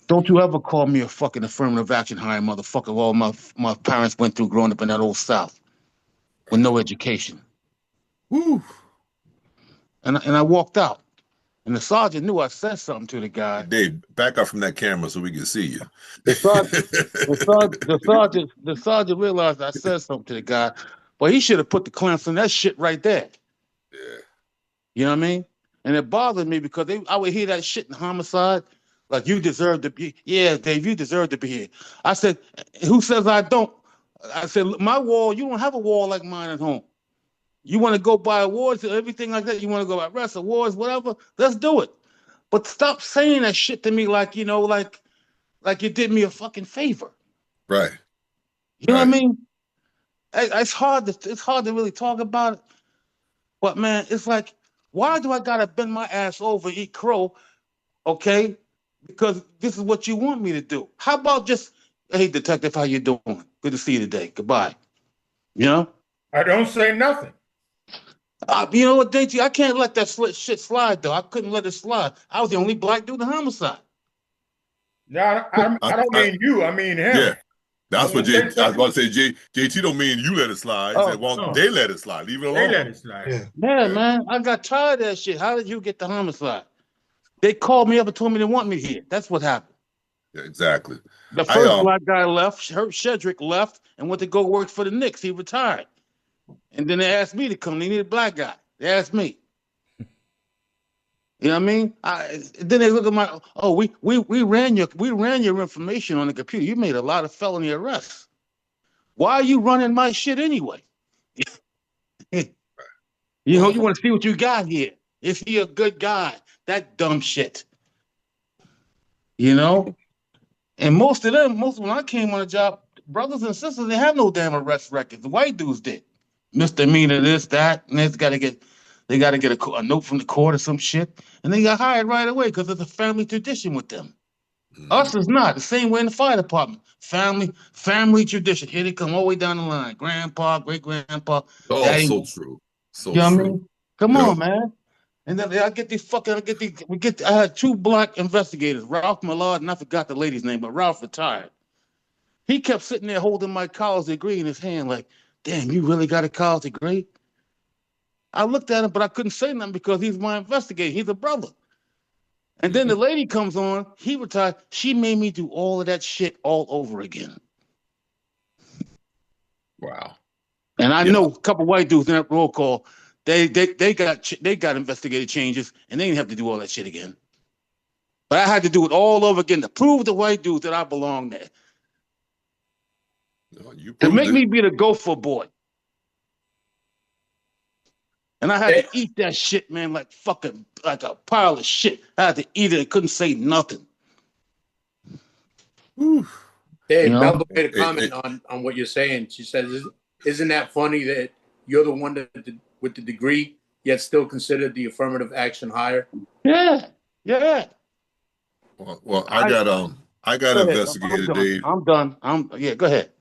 Don't you ever call me a fucking affirmative action hire motherfucker. All my parents went through growing up in that old South with no education. Woo. And I walked out. And the sergeant knew I said something to the guy. Dave, back up from that camera so we can see you. The sergeant realized I said something to the guy, but he should have put the clamps on that shit right there. Yeah. You know what I mean? And it bothered me because I would hear that shit in homicide. Like, you deserve to be, yeah, Dave, you deserve to be here. I said, who says I don't? I said, my wall, you don't have a wall like mine at home. You want to go buy awards and everything like that? You want to go buy rest awards, whatever? Let's do it. But stop saying that shit to me like, like you did me a fucking favor. Right. You know what I mean? It's hard to really talk about it. But man, it's like, why do I gotta bend my ass over, eat crow, okay? Because this is what you want me to do. How about just, hey, detective, how you doing? Good to see you today. Goodbye. You know? I don't say nothing. You know what, Dainty? I can't let that shit slide, though. I couldn't let it slide. I was the only black dude in homicide. No, I don't mean you. I mean him. Yeah. That's what I was about to say. JT don't mean you let it slide. He said, well, no. they let it slide. Leave it alone. They let it slide. Yeah, man. I got tired of that shit. How did you get the homicide? They called me up and told me they want me here. That's what happened. Yeah, exactly. The first black guy left. Herb Shedrick left and went to go work for the Knicks. He retired. And then they asked me to come. They needed a black guy. They asked me. You know what I mean? Then they look at my, we ran your information on the computer. You made a lot of felony arrests. Why are you running my shit anyway? You know, you want to see what you got here. Is he a good guy? That dumb shit. You know? And most when I came on the job, brothers and sisters, they have no damn arrest records. The white dudes did. Misdemeanor, this, that, and they got to get a note from the court or some shit. And they got hired right away because it's a family tradition with them. Us is not. The same way in the fire department. Family tradition. Here they come all the way down the line. Grandpa, great-grandpa. Oh, so true. So you know true. what I mean? Come on, man. And then I had two black investigators, Ralph Millard, and I forgot the lady's name, but Ralph retired. He kept sitting there holding my college degree in his hand like, damn, you really got a college degree? I looked at him, but I couldn't say nothing because he's my investigator. He's a brother. And then the lady comes on, he retired. She made me do all of that shit all over again. Wow. And I know a couple white dudes in that roll call, they got investigative changes, and they didn't have to do all that shit again. But I had to do it all over again to prove the white dudes that I belong there. No, to make me be the gopher boy. And I had to eat that shit, man, like a pile of shit. I had to eat it. I couldn't say nothing. Dave, Melba made a comment on what you're saying. She says, isn't that funny that you're the one with the degree, yet still considered the affirmative action hire? Yeah. Well, I got investigated, Dave. I'm done. Go ahead.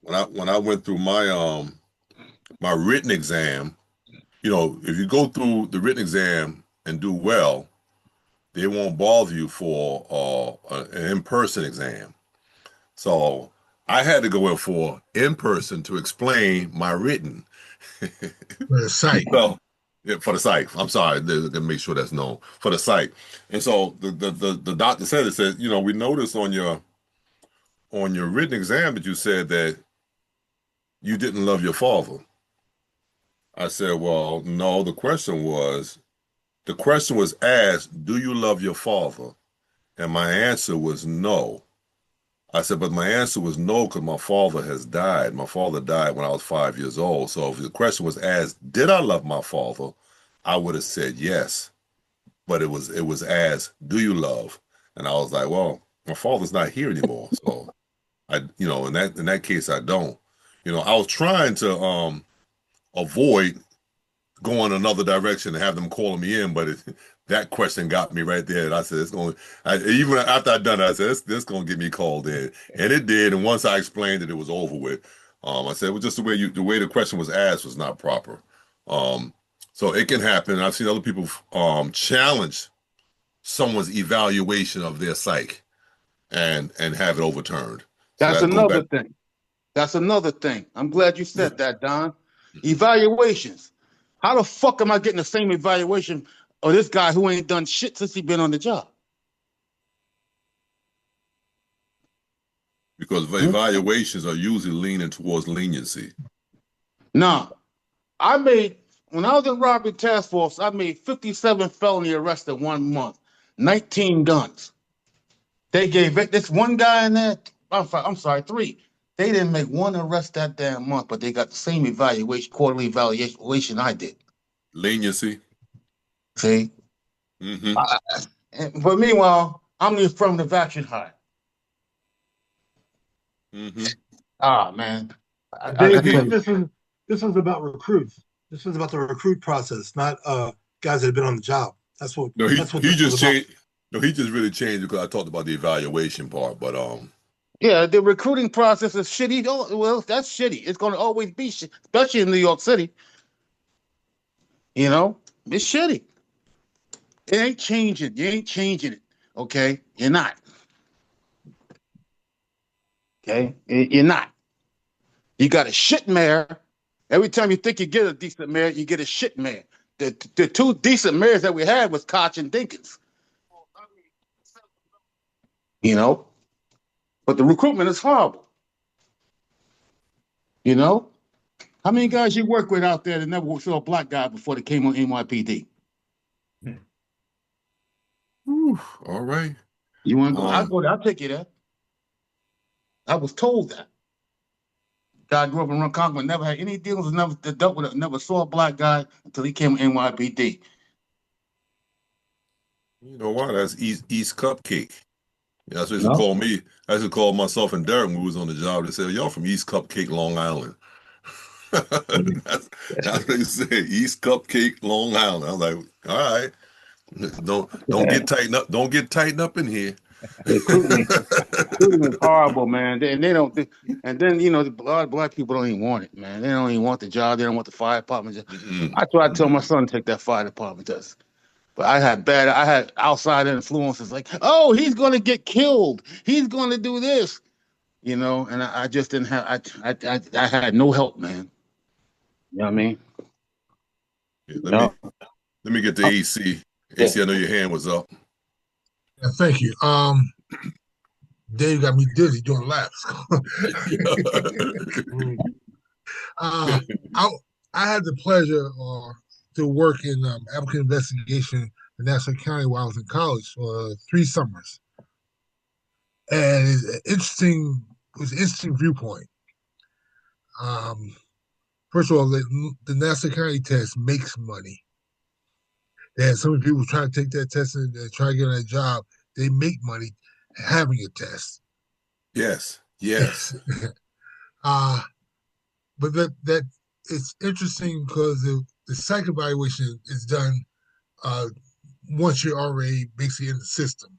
When I went through my my written exam, you know, if you go through the written exam and do well, they won't bother you for an in-person exam. So I had to go in for in-person to explain my written. For the psych. Well, yeah, for the psych. I'm sorry, to make sure that's known for the psych. And so the doctor said, you know, we noticed on your written exam that you said that you didn't love your father. I said, well, no, the question was asked, do you love your father? And my answer was no. I said, but my answer was no because my father has died. My father died when I was 5 years old. So if the question was asked, did I love my father? I would have said yes. But it was asked, do you love? And I was like, well, my father's not here anymore. So you know, in that case, I don't. You know, I was trying to avoid going another direction and have them calling me in, but that question got me right there. And I said, even after I'd done it, I said, this going to get me called in. And it did. And once I explained it, it was over with. I said, well, just the way the question was asked was not proper. So it can happen. I've seen other people challenge someone's evaluation of their psych and have it overturned. So That's another thing. That's another thing. I'm glad you said that, Don. Evaluations. How the fuck am I getting the same evaluation of this guy who ain't done shit since he been on the job? Because evaluations are usually leaning towards leniency. Nah, when I was in robbery task force, I made 57 felony arrests in 1 month, 19 guns. They gave this one guy in there, I'm sorry, 3. They didn't make one arrest that damn month, but they got the same quarterly evaluation I did. Leniency. See? Mm-hmm. But meanwhile, I'm the affirmative action hire. Mm-hmm. Ah, man. This was about recruits. This was about the recruit process, not guys that have been on the job. That's what. No, that's what he this just was about. changed. No, he just really changed because I talked about the evaluation part. But yeah, the recruiting process is shitty. Oh, well, that's shitty. It's going to always be shitty, especially in New York City. You know, it's shitty. It ain't changing. You ain't changing it. Okay, you're not. Okay, you're not. You got a shit mayor. Every time you think you get a decent mayor, you get a shit mayor. The 2 decent mayors that we had was Koch and Dinkins. You know, but the recruitment is horrible. You know, how many guys you work with out there that never saw a black guy before they came on NYPD? All right. You want to go? I'll go there. I'll take you there. I was told that. Guy grew up in Ronkonkoma, never had any dealings, never dealt with it, never saw a black guy until he came to NYPD. You know why? That's East Cupcake. Yeah, that's what they call me. I used to call myself and Derek when we was on the job. They said, y'all from East Cupcake, Long Island. that's what they say. East Cupcake, Long Island. I was like, all right. Don't get tightened up. Don't get tightened up in here. Recruitment is horrible, man. And they don't. And then a lot of black people don't even want it, man. They don't even want the job. They don't want the fire department. I tried to tell my son to take that fire department test, but I had outside influences like, oh, he's going to get killed. He's going to do this, and I just didn't have. I had no help, man. You know what I mean? Yeah, let me get to AC. AC, I know your hand was up. Yeah, thank you. Dave got me dizzy doing laps. I had the pleasure to work in applicant investigation in Nassau County while I was in college for 3 summers, and it was an interesting viewpoint. First of all, the Nassau County test makes money. And so many people trying to take that test and try to get on a job. They make money having a test. Yes. But that it's interesting because the psych evaluation is done once you're already basically in the system.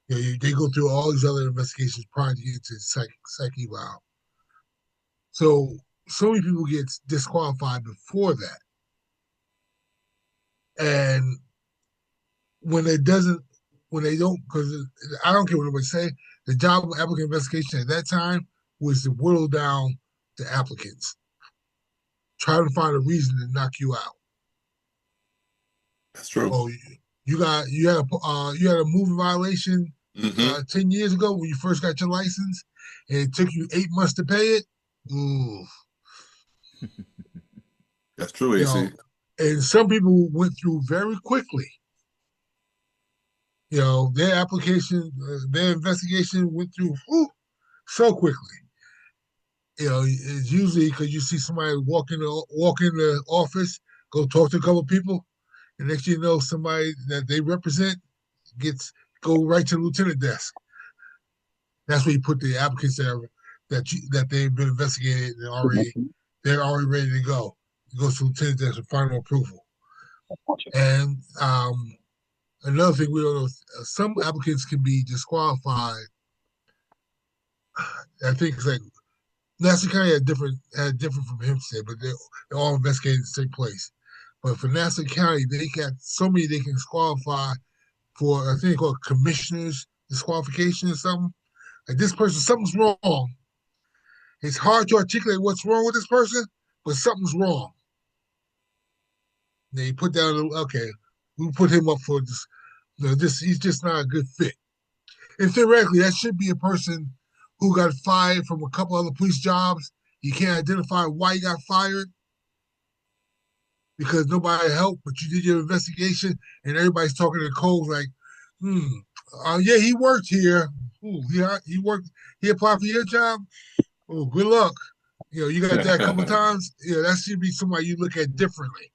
They go through all these other investigations prior to get to psych eval. So many people get disqualified before that. And when it doesn't when they don't, because I don't care what anybody say, the job of applicant investigation at that time was to whittle down the applicants, trying to find a reason to knock you out. That's true. Oh, you had a moving violation 10 years ago when you first got your license, and it took you 8 months to pay it. Ooh. That's true, AC. And some people went through very quickly. Their application, their investigation went through so quickly. It's usually because you see somebody walk in the office, go talk to a couple of people, and next thing you know, somebody that they represent go right to the lieutenant desk. That's where you put the applicants there that they've been investigated and they're already ready to go. It goes to the lieutenant desk for final approval. And another thing we don't know, some applicants can be disqualified. I think it's like Nassau County had different from Hempstead, but they're all investigated in the same place. But for Nassau County, they got so many they can disqualify for, I think, called commissioner's disqualification or something. Like this person, something's wrong. It's hard to articulate what's wrong with this person, but something's wrong. They put down, okay, we put him up for this. He's just not a good fit. And theoretically, that should be a person who got fired from a couple other police jobs. You can't identify why you got fired because nobody helped, but you did your investigation, and everybody's talking to Coles like, yeah, he worked here. Ooh, he worked. He applied for your job. Oh, good luck. You got that a couple times. That should be somebody you look at differently.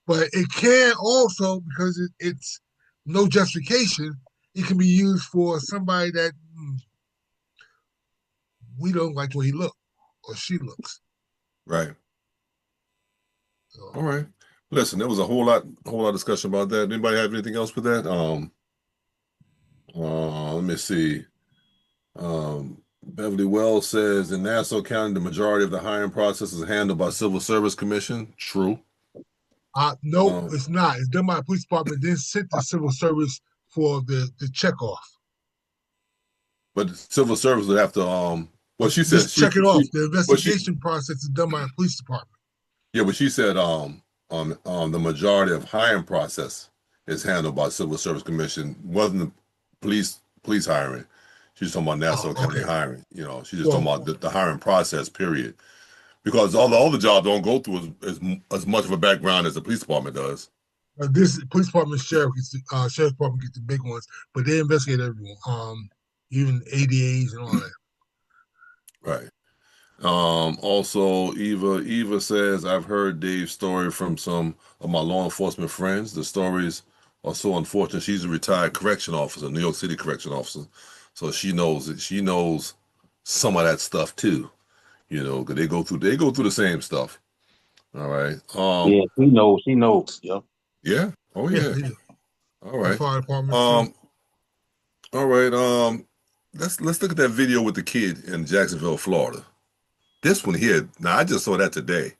But it can also, because it's no justification, it can be used for somebody that we don't like the way he looks or she looks. Right. All right. Listen, there was a whole lot of discussion about that. Anybody have anything else with that? Let me see. Beverly Wells says in Nassau County, the majority of the hiring process is handled by Civil Service Commission. True. No, it's not. It's done by the police department, then sent to Civil Service for the checkoff. But the Civil Service would have to well, she said just check it off. The investigation process is done by the police department. Yeah, but she said the majority of hiring process is handled by Civil Service Commission. Wasn't the police hiring. She's talking about Nassau County hiring. She's just talking about the hiring process, period. Because all the other jobs don't go through as much of a background as the police department does. This police department, sheriff's department gets the big ones, but they investigate everyone, even ADAs and all that. Right. Also, Eva says, I've heard Dave's story from some of my law enforcement friends. The stories are so unfortunate. She's a retired correction officer, New York City correction officer. So she knows it. She knows some of that stuff too. Because they go through the same stuff. All right. Yeah, she knows. Yep. Yeah. Oh yeah. All right. Fire department. All right. Let's look at that video with the kid in Jacksonville, Florida. This one here. Now I just saw that today.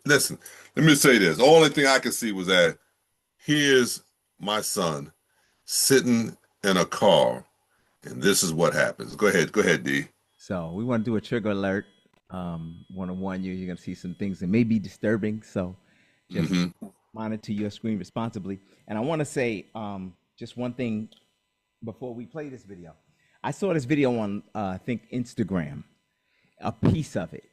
Listen, let me say this. The only thing I could see was that here's my son sitting in a car, and this is what happens. Go ahead, D. So we want to do a trigger alert. Want to warn you, you're going to see some things that may be disturbing. So just monitor your screen responsibly. And I want to say just one thing before we play this video. I saw this video on, I think, Instagram, a piece of it.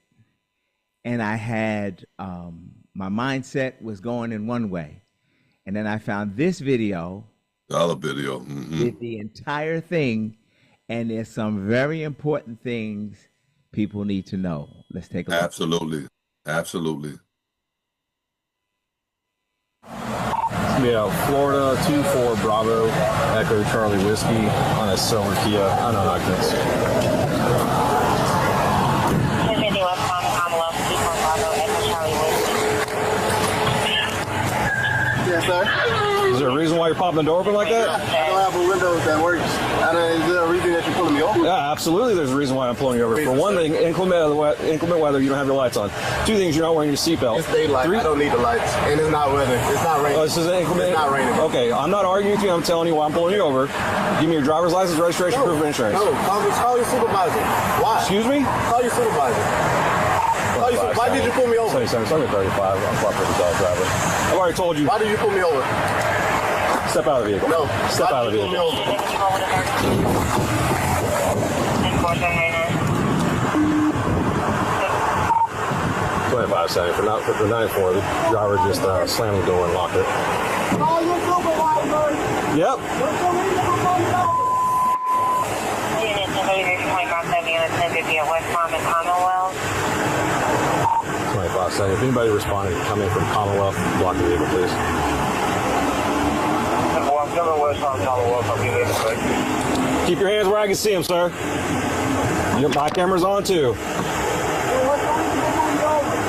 And I had, my mindset was going in one way. And then I found this video. The other video. With the entire thing. And there's some very important things people need to know. Let's take a look. Absolutely. Florida 24 Bravo Echo Charlie Whiskey on a silver Kia. I know how this. Yes, sir. Is there a reason why you're popping the door open like that? I don't have a window that works. Is there a reason that you're pulling me over? Yeah, absolutely. There's a reason why I'm pulling you over. For one thing, inclement weather, you don't have your lights on. Two things, you're not wearing your seatbelt. It's daylight. I don't need the lights, and it's not weather. It's not raining. Oh, this is inclement. It's not raining. Okay, I'm not arguing with you. I'm telling you why I'm pulling you over. Give me your driver's license, registration, proof of insurance. No, call your supervisor. Why? Excuse me? Call your supervisor. Why did you pull me over? 27, 35. I'm cooperating dog driver. I've already told you. Why did you pull me over? Step out of the vehicle. No. Step out of the vehicle. 25 seconds. For 9-4, the driver just slammed the door and locked it. Call your supervisor. Yep. 25 seconds. If anybody responding, come in from Commonwealth, block the vehicle, please. Keep your hands where I can see them, sir. My camera's on too.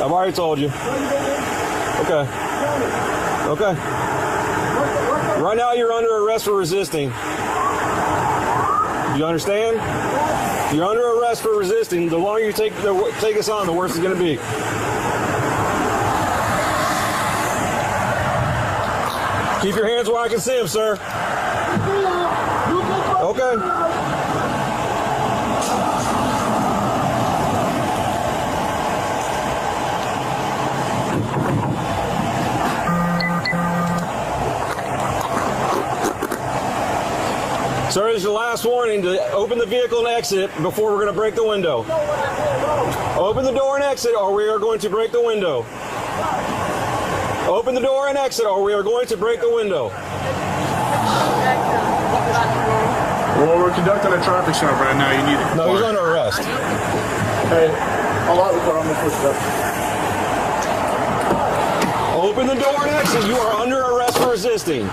I've already told you. Okay. Okay. Right now you're under arrest for resisting. You understand? You're under arrest for resisting. The longer you take us on, the worse it's going to be. Keep your hands where I can see them, sir. Okay. Sir, this is your last warning to open the vehicle and exit before we're going to break the window. Open the door and exit or we are going to break the window. Open the door and exit or we are going to break the window. Well, we're conducting a traffic stop right now. You need to comply. No, he's under arrest. Hey, I'll out the car. I'm going to push it up. Open the door and exit. You are under arrest for resisting.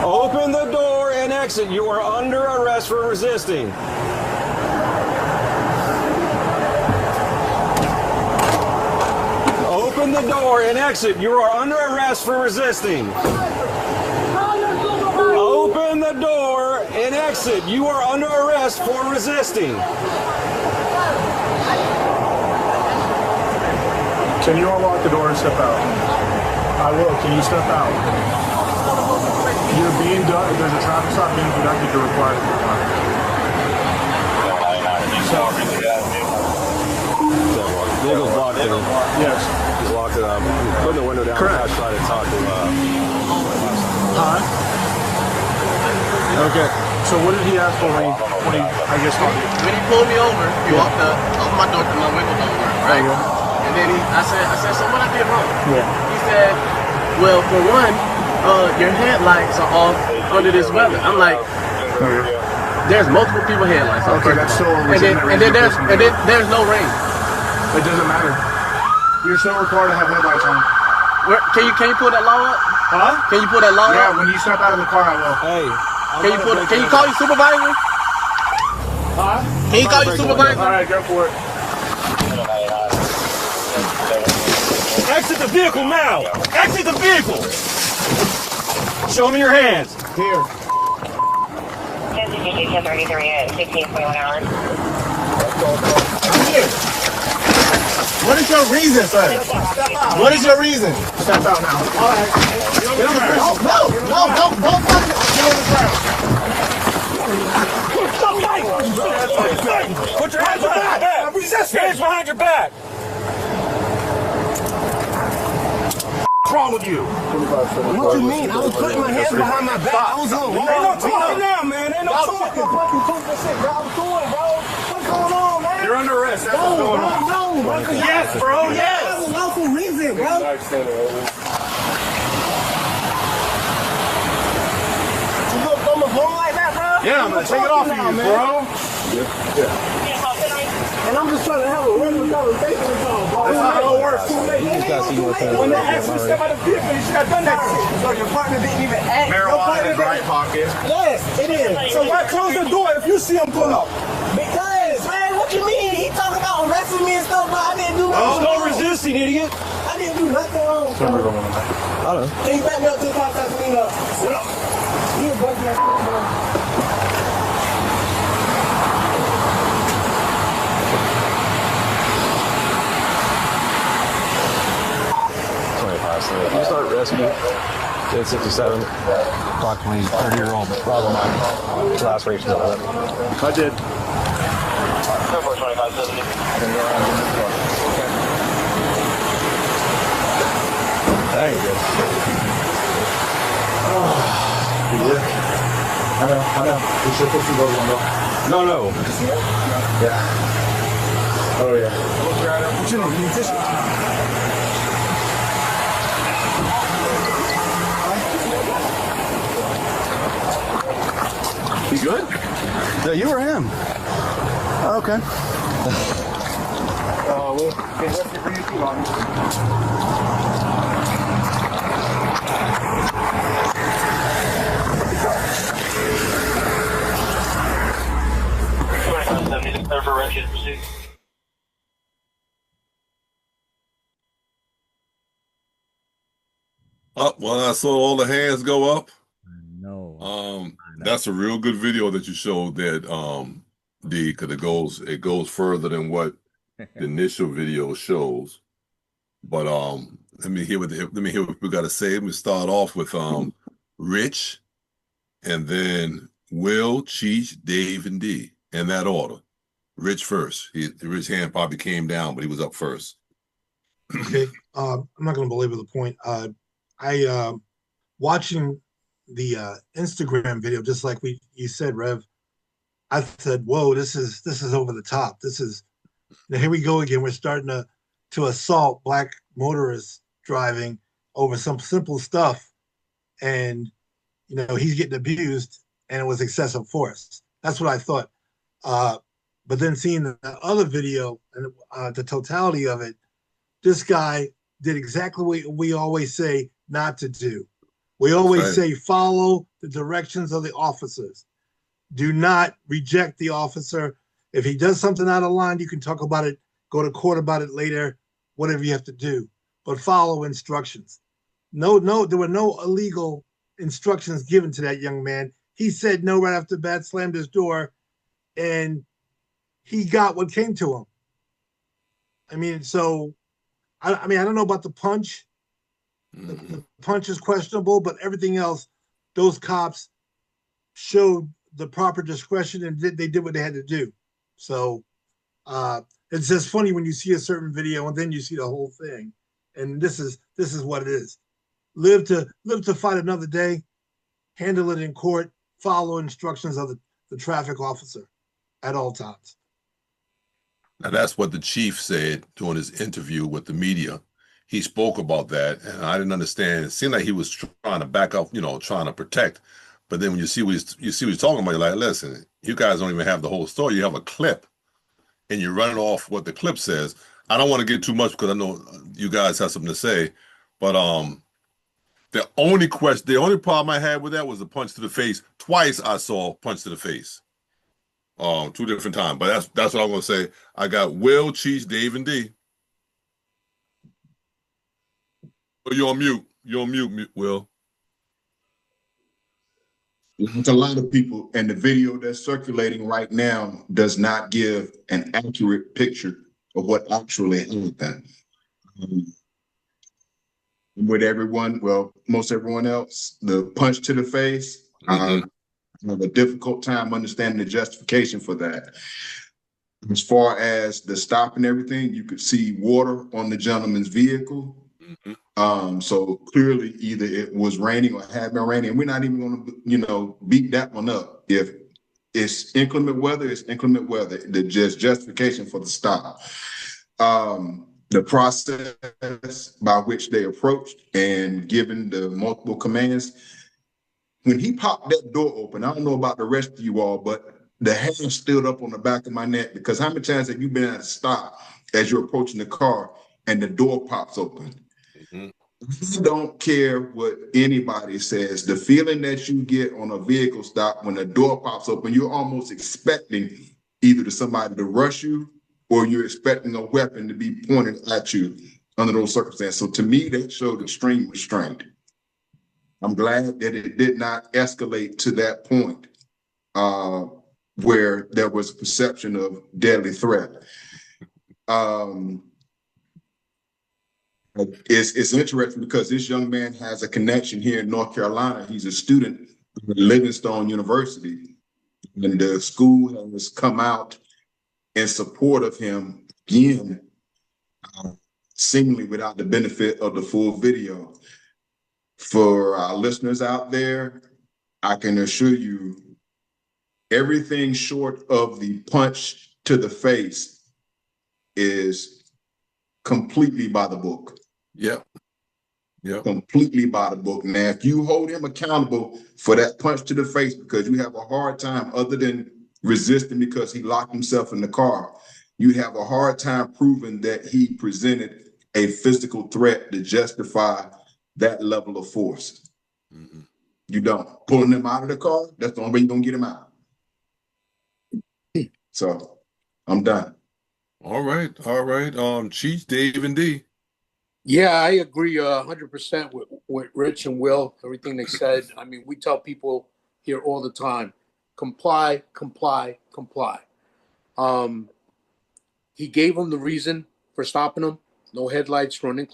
Open the door and exit. You are under arrest for resisting. Open the door and exit. You are under arrest for resisting. Open the door and exit. You are under arrest for resisting. Can you unlock the door and step out? I will. Can you step out? You're being done. There's a traffic stop being conducted. You're required to comply. Vehicle's locked in. Yes. He's locked it up. Put the window down. Correct. I tried to talk to. Huh? Okay. So what did he ask for when he I guess, when he pulled me over, he walked up, opened my door, and my window don't work, right? And then I said, so what I did wrong? Yeah. He said, well, for one, your headlights are off under this weather. I'm like, there's multiple people headlights. Okay, that's still and then there's no rain. It doesn't matter. You're still required to have headlights on. Can you pull that law up? Huh? Can you pull that law up? Yeah, when you step out of the car, I will. Hey. Can you call your supervisor? Huh? Can you call your supervisor? All right, go for it. Exit the vehicle now! Exit the vehicle! Show me your hands. Here. 1033 at 16.1 hours. I'm here. What is your reason, sir? What is your reason? Step out now. All right. Get on the ground. No, don't fucking get on the ground. Put your hands behind your back. Hands behind your back. What's wrong with you? What you mean? I was putting my hands behind my back. I was on. Ain't no talking now, man. Ain't no talking. Bro, I was doing, bro. What's going on, man? You're under arrest. That's what's going on. No. Yes, bro. Yes. That's a lawful reason, bro. You gonna throw my phone like that, bro? Yeah, I'm gonna take it off of you, bro. Yeah. And I'm just trying to have a regular conversation with y'all, bro. That's not how it works. When they asked me to step out of the vehicle, you should have done that shit. So your partner didn't even ask. Marijuana in his right pocket. Yes, it is. So why close the door if you see him pull up? Because, man, what you mean? He talking about arresting me and stuff, but I didn't do nothing. There's no resisting, idiot. I didn't do nothing wrong. I don't know. Can you back me up to the contact clean up? You a bucket that shit, bro. 25, so you start rescue. 1067, approximately 30-year-old Bravo 9, last race. I did. 2570. There you go. Yeah. I know. You should put some goes on though. No. Yeah. Oh yeah. What you need tissue? You good? Yeah, you or him? Oh, okay. Well, okay, let's get ready to go on. Clear for rescue to proceed. Oh, well, I saw all the hands go up. No. That's a real good video that you showed that, D, because it goes further than what the initial video shows. But let me hear what we got to say. Let me start off with Rich, and then Will, Cheech, Dave, and D in that order. Rich first. Rich hand probably came down, but he was up first. Okay, I'm not going to belabor the point. I watching the Instagram video, just like you said, Rev. I said, "Whoa, this is over the top. This is now here we go again. We're starting to assault black motorists driving over some simple stuff, and he's getting abused, and it was excessive force. That's what I thought. But then seeing the other video and the totality of it, this guy did exactly what we always say not to do. We always say follow the directions of the officers. Do not reject the officer. If he does something out of line, you can talk about it, go to court about it later, whatever you have to do. But follow instructions. No, there were no illegal instructions given to that young man. He said no right after the bat, slammed his door, and he got what came to him. I mean, so I don't know about the punch. The punch is questionable, but everything else, those cops showed the proper discretion and they did what they had to do. So it's just funny when you see a certain video and then you see the whole thing. And this is what it is. Live to fight another day, handle it in court, follow instructions of the traffic officer at all times. And that's what the chief said during his interview with the media. He spoke about that, and I didn't understand. It seemed like he was trying to back up, trying to protect. But then when you see what he's talking about, you're like, listen, you guys don't even have the whole story. You have a clip, and you're running off what the clip says. I don't want to get too much because I know you guys have something to say. But the only problem I had with that was the punch to the face. Twice I saw punch to the face. 2 different times. But that's what I'm going to say. I got Will, Cheech, Dave, and D. Oh, you're on mute. You're on mute, Will. It's a lot of people, and the video that's circulating right now does not give an accurate picture of what actually happened. With everyone, most everyone else, the punch to the face, I have a difficult time understanding the justification for that. As far as the stop and everything, you could see water on the gentleman's vehicle. So clearly either it was raining or had been raining. And we're not even going to, beat that one up. If it's inclement weather, it's inclement weather. The justification for the stop. The process by which they approached and given the multiple commands. When he popped that door open, I don't know about the rest of you all, but the hair stood up on the back of my neck, because how many times have you been at a stop as you're approaching the car and the door pops open? I don't care what anybody says. The feeling that you get on a vehicle stop when the door pops open, you're almost expecting either somebody to rush you or you're expecting a weapon to be pointed at you. under those circumstances. So to me, that showed extreme restraint. I'm glad that it did not escalate to that point where there was a perception of deadly threat. It's interesting because this young man has a connection here in North Carolina. He's a student at Livingstone University, and the school has come out in support of him again, seemingly without the benefit of the full video. For our listeners out there, I can assure you, everything short of the punch to the face is completely by the book. Yep. Yep. Completely by the book. Now, if you hold him accountable for that punch to the face because you have a hard time, other than resisting because he locked himself in the car, you have a hard time proving that he presented a physical threat to justify that level of force. Mm-hmm. You don't. Pulling him out of the car, that's the only way you're going to get him out. So, I'm done. All right. All right. Chief, Dave, and D. Yeah, I agree 100% with Rich and Will, everything they said. I mean, we tell people here all the time, comply, comply, comply. He gave them the reason for stopping them. No headlights, running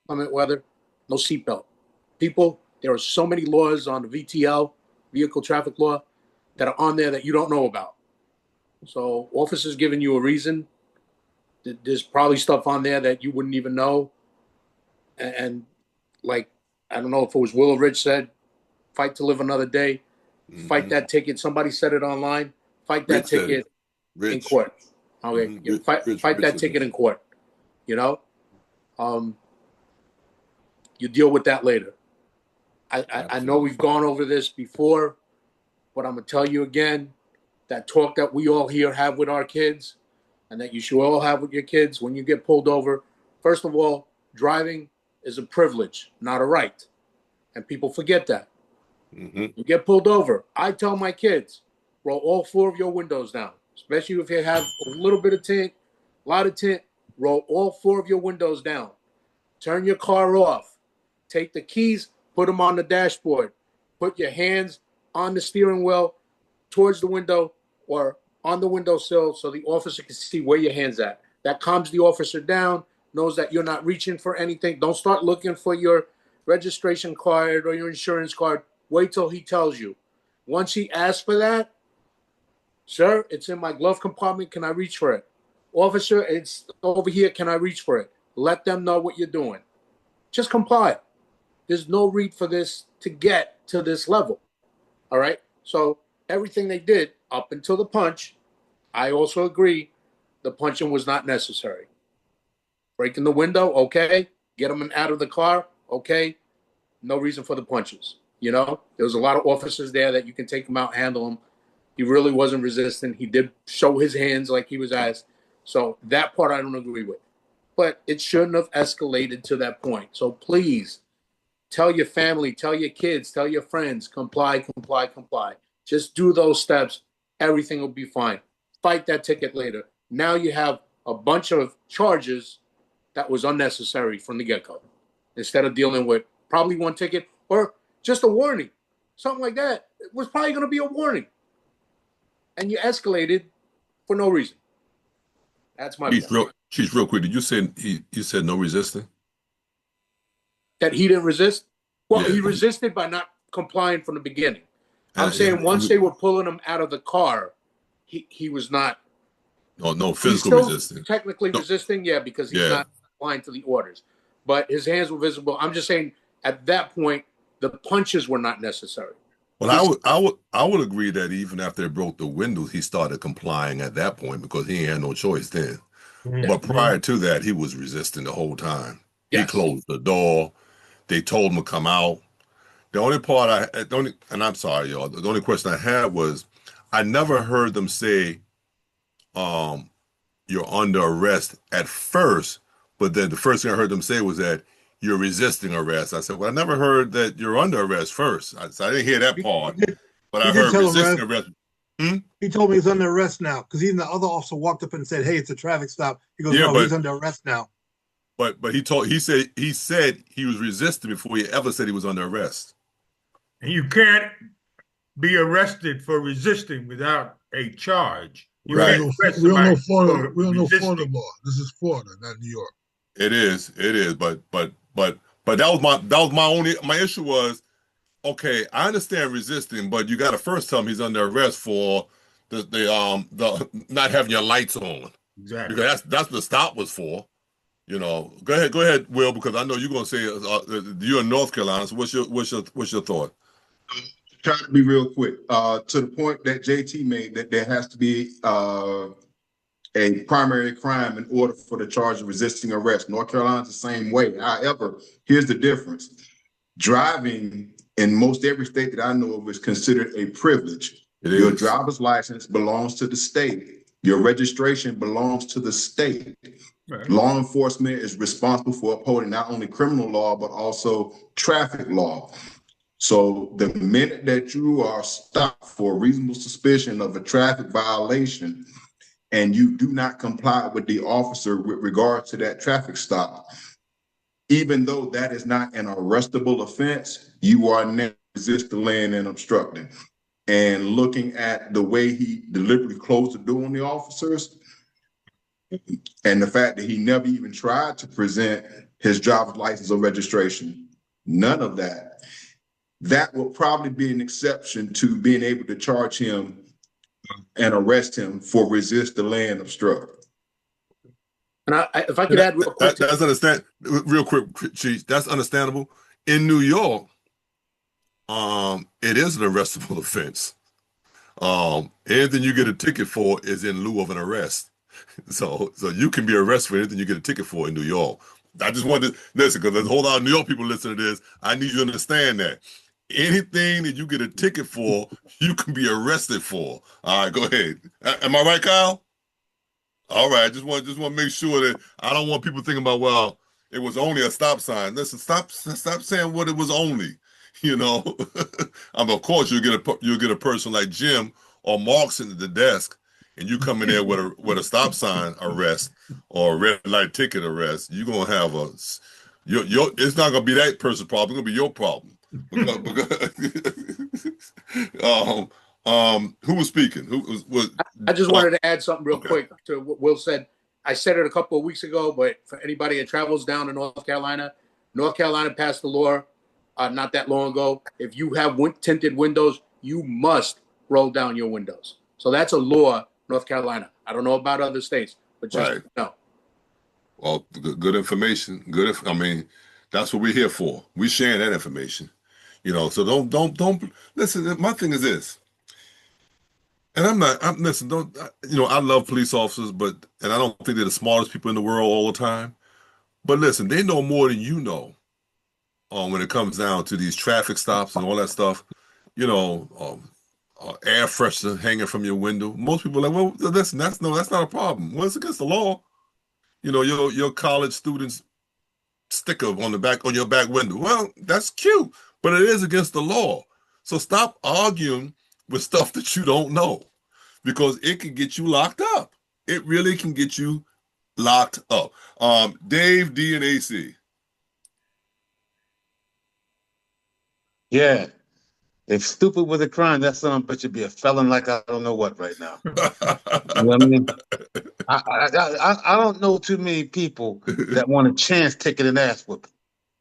inclement weather, no seatbelt. People, there are so many laws on the VTL, vehicle traffic law, that are on there that you don't know about. So officers giving you a reason. There's probably stuff on there that you wouldn't even know. And like, I don't know if it was Will or Rich said, fight to live another day. Mm-hmm. Fight that ticket. Somebody said it online. Fight that ticket in court. Okay. Mm-hmm. Fight that ticket in court. You know? You deal with that later. I know we've gone over this before, but I'm going to tell you again, that talk that we all here have with our kids and that you should all have with your kids when you get pulled over. First of all, driving is a privilege, not a right. And people forget that. Mm-hmm. You get pulled over. I tell my kids, roll all 4 of your windows down, especially if you have a little bit of tint, a lot of tint, roll all 4 of your windows down. Turn your car off. Take the keys, put them on the dashboard. Put your hands on the steering wheel towards the window or on the windowsill so the officer can see where your hand's at. That calms the officer down, knows that you're not reaching for anything. Don't start looking for your registration card or your insurance card. Wait till he tells you. Once he asks for that, sir, it's in my glove compartment. Can I reach for it? Officer, it's over here. Can I reach for it? Let them know what you're doing. Just comply. There's no need for this to get to this level. All right? So everything they did up until the punch, I also agree the punching was not necessary. Breaking the window, okay. Get them out of the car, okay. No reason for the punches. You know, there was a lot of officers there that you can take him out, handle him. He really wasn't resisting. He did show his hands like he was asked. So that part I don't agree with. But it shouldn't have escalated to that point. So please tell your family, tell your kids, tell your friends, comply, comply, comply. Just do those steps. Everything will be fine. Fight that ticket later. Now you have a bunch of charges that was unnecessary from the get-go. Instead of dealing with probably 1 ticket or just a warning, something like that. It was probably going to be a warning. And you escalated for no reason. That's my point. Chief, real quick, did you say you said no resisting? That he didn't resist? Well, yeah. He resisted by not complying from the beginning. I'm saying once they were pulling him out of the car, he was not. No physical resisting. Technically resisting, yeah, because he's not complying to the orders. But his hands were visible. I'm just saying at that point, the punches were not necessary. Well, I would agree that even after they broke the windows, he started complying at that point because he had no choice then. Mm-hmm. But prior to that, he was resisting the whole time. Yes. He closed the door. They told him to come out. The only part and I'm sorry, y'all, the only question I had was, I never heard them say, you're under arrest at first, but then the first thing I heard them say was that you're resisting arrest. I said, well, I never heard that you're under arrest first. I didn't hear that part, but I heard resisting arrest. He told me he's under arrest now because even the other officer walked up and said, hey, it's a traffic stop. He goes, no, he's under arrest now. but he said he was resisting before he ever said he was under arrest. And you can't be arrested for resisting without a charge. You We can't don't know, arrest we don't know somebody Florida. for We don't know Florida resisting. law. This is Florida, not New York. It is, but that was my issue was, okay, I understand resisting, but you got to first tell him he's under arrest for the not having your lights on. Exactly. Because that's what the stop was for. You know, go ahead, Will, because I know you're gonna say you're in North Carolina. So what's your thought? Try to be real quick. To the point that JT made, that there has to be a primary crime in order for the charge of resisting arrest. North Carolina's the same way. However, here's the difference. Driving in most every state that I know of is considered a privilege. Your driver's license belongs to the state. Your registration belongs to the state. Right. Law enforcement is responsible for upholding not only criminal law, but also traffic law. So the minute that you are stopped for reasonable suspicion of a traffic violation and you do not comply with the officer with regard to that traffic stop, even though that is not an arrestable offense, you are now resist delaying and obstructing. And looking at the way he deliberately closed the door on the officers, and the fact that he never even tried to present his driver's license or registration, none of that, that will probably be an exception to being able to charge him and arrest him for resist, delay, and obstruct. And if I could add real quick. That's real quick, Chief. That's understandable. In New York, it is an arrestable offense. Anything you get a ticket for is in lieu of an arrest. So you can be arrested for anything you get a ticket for in New York. I just wanted to listen, because there's a whole lot of New York people listening to this. I need you to understand that. Anything that you get a ticket for, you can be arrested for. All right, go ahead. Am I right, Kyle? All right, just want to make sure that I don't want people thinking about, well, it was only a stop sign. Listen, stop saying what it was only. You know, of course you'll get a person like Jim or Mark sitting at the desk, and you come in there with a stop sign arrest or a red light ticket arrest. You're gonna have it's not gonna be that person's problem. It's gonna be your problem. Who was speaking? I just wanted to add something real quick to what Will said. I said it a couple of weeks ago, but for anybody that travels down to North Carolina passed the law not that long ago. If you have tinted windows, you must roll down your windows. So that's a law, North Carolina. I don't know about other states, but just know. Well, good information. I mean, that's what we're here for. We sharing that information, you know. So don't listen. My thing is this, and I love police officers, and I don't think they're the smartest people in the world all the time. But listen, they know more than you know. When it comes down to these traffic stops and all that stuff, you know, air freshener hanging from your window. Most people are like, well, listen, that's not a problem. Well, it's against the law. You know, your college student's sticker on your back window. Well, that's cute, but it is against the law. So stop arguing with stuff that you don't know, because it can get you locked up. It really can get you locked up. Dave, D, and AC. Yeah. If stupid was a crime, that son of a bitch should be a felon like I don't know what right now. You know what I mean? I don't know too many people that want a chance taking an ass whooping.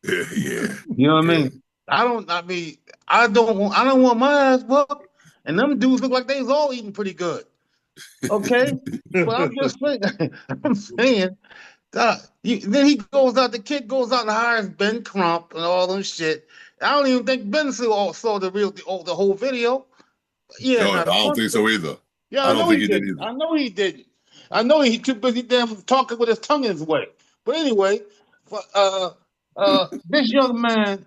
Yeah. You know what I mean? I don't want my ass whooped. And them dudes look like they was all eating pretty good. Okay? But I'm just saying, then the kid goes out and hires Ben Crump and all them shit. I don't even think Ben saw the whole video. Yeah, no, I don't think so either. Yeah, I know he did either. I know he didn't. I know he too busy damn talking with his tongue in his way. But anyway, this young man,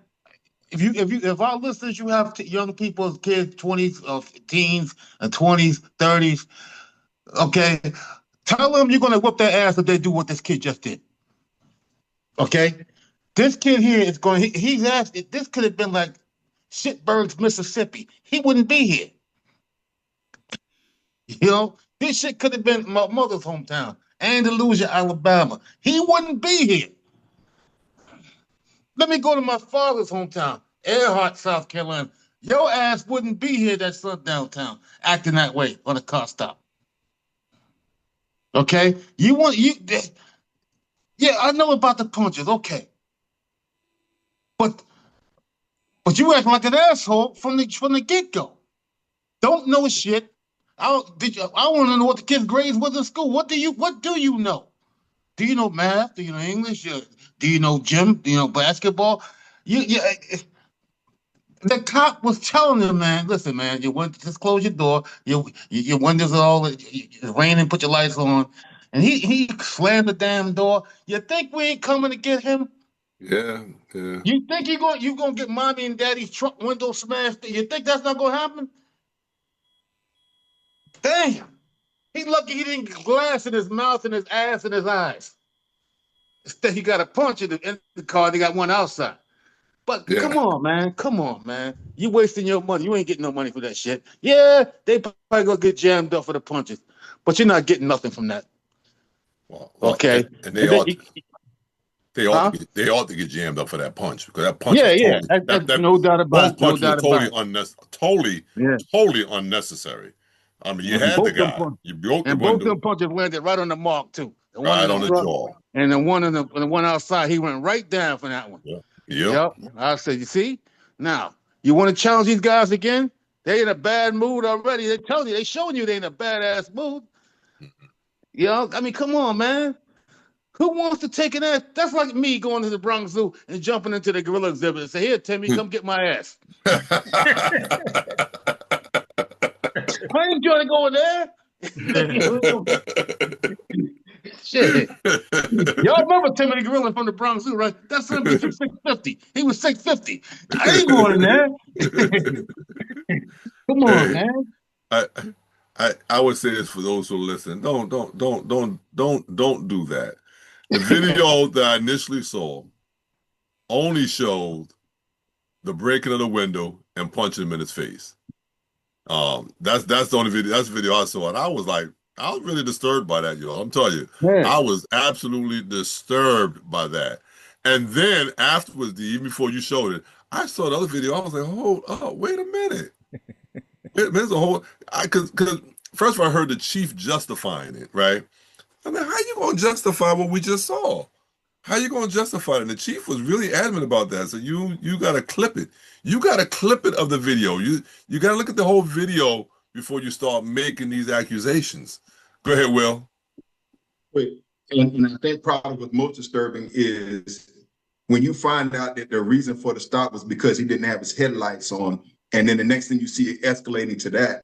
if our listeners, you have young people, kids, 20s, teens, and 20s, 30s, okay, tell them you're gonna whip their ass if they do what this kid just did. Okay, this kid here is going. He's asked. This could have been like Shitburgs, Mississippi. He wouldn't be here. You know, this shit could have been my mother's hometown, Andalusia, Alabama. He wouldn't be here. Let me go to my father's hometown, Earhart, South Carolina. Your ass wouldn't be here that sundown town acting that way on a car stop. Okay? Yeah, I know about the punches, okay. But you acting like an asshole from the get-go. Don't know shit. I want to know what the kids' grades was in school. What do you know? Do you know math? Do you know English? Do you know gym? Do you know basketball? The cop was telling him, man, listen, man, just close your door. Your windows are all it's raining, put your lights on. And he slammed the damn door. You think we ain't coming to get him? Yeah. You think you gonna get mommy and daddy's truck window smashed? You think that's not gonna happen? Damn. He's lucky he didn't get glass in his mouth and his ass and his eyes. Instead, he got a punch in the car. They got one outside. But come on, man. You wasting your money. You ain't getting no money for that shit. Yeah, they probably gonna get jammed up for the punches, but you're not getting nothing from that. Well, okay. And they ought to get jammed up for that punch, because that punch no doubt about it. Both punches were totally unnecessary. I mean, you had the guy. You broke the window. Both them punches landed right on the mark too. The one right on the jaw. And the one outside, he went right down for that one. Yep. I said, you see? Now, you want to challenge these guys again? They in a bad mood already. They telling you, they showing you they in a badass mood. I mean, come on, man. Who wants to take an ass? That's like me going to the Bronx Zoo and jumping into the gorilla exhibit and say, here, Timmy, come get my ass. I ain't trying to go in there. Shit. Y'all remember Timmy the Gorilla from the Bronx Zoo, right? That son bitch was 650. He was 650. I ain't going in there. Come on, man. I would say this for those who listen. Don't do that. The video that I initially saw only showed the breaking of the window and punching him in his face. That's the only video. That's the video I saw, and I was really disturbed by that, I'm telling you. Yeah. I was absolutely disturbed by that. And then afterwards, even before you showed it, I saw the other video. I was like, wait a minute. There's a whole, because first of all, I heard the chief justifying it, right? I mean, how you going to justify what we just saw? How you going to justify it? And the chief was really adamant about that. So you got to clip it. You got to clip it of the video. You got to look at the whole video before you start making these accusations. Go ahead, Will. Wait, and I think probably what's most disturbing is when you find out that the reason for the stop was because he didn't have his headlights on, and then the next thing you see it escalating to that,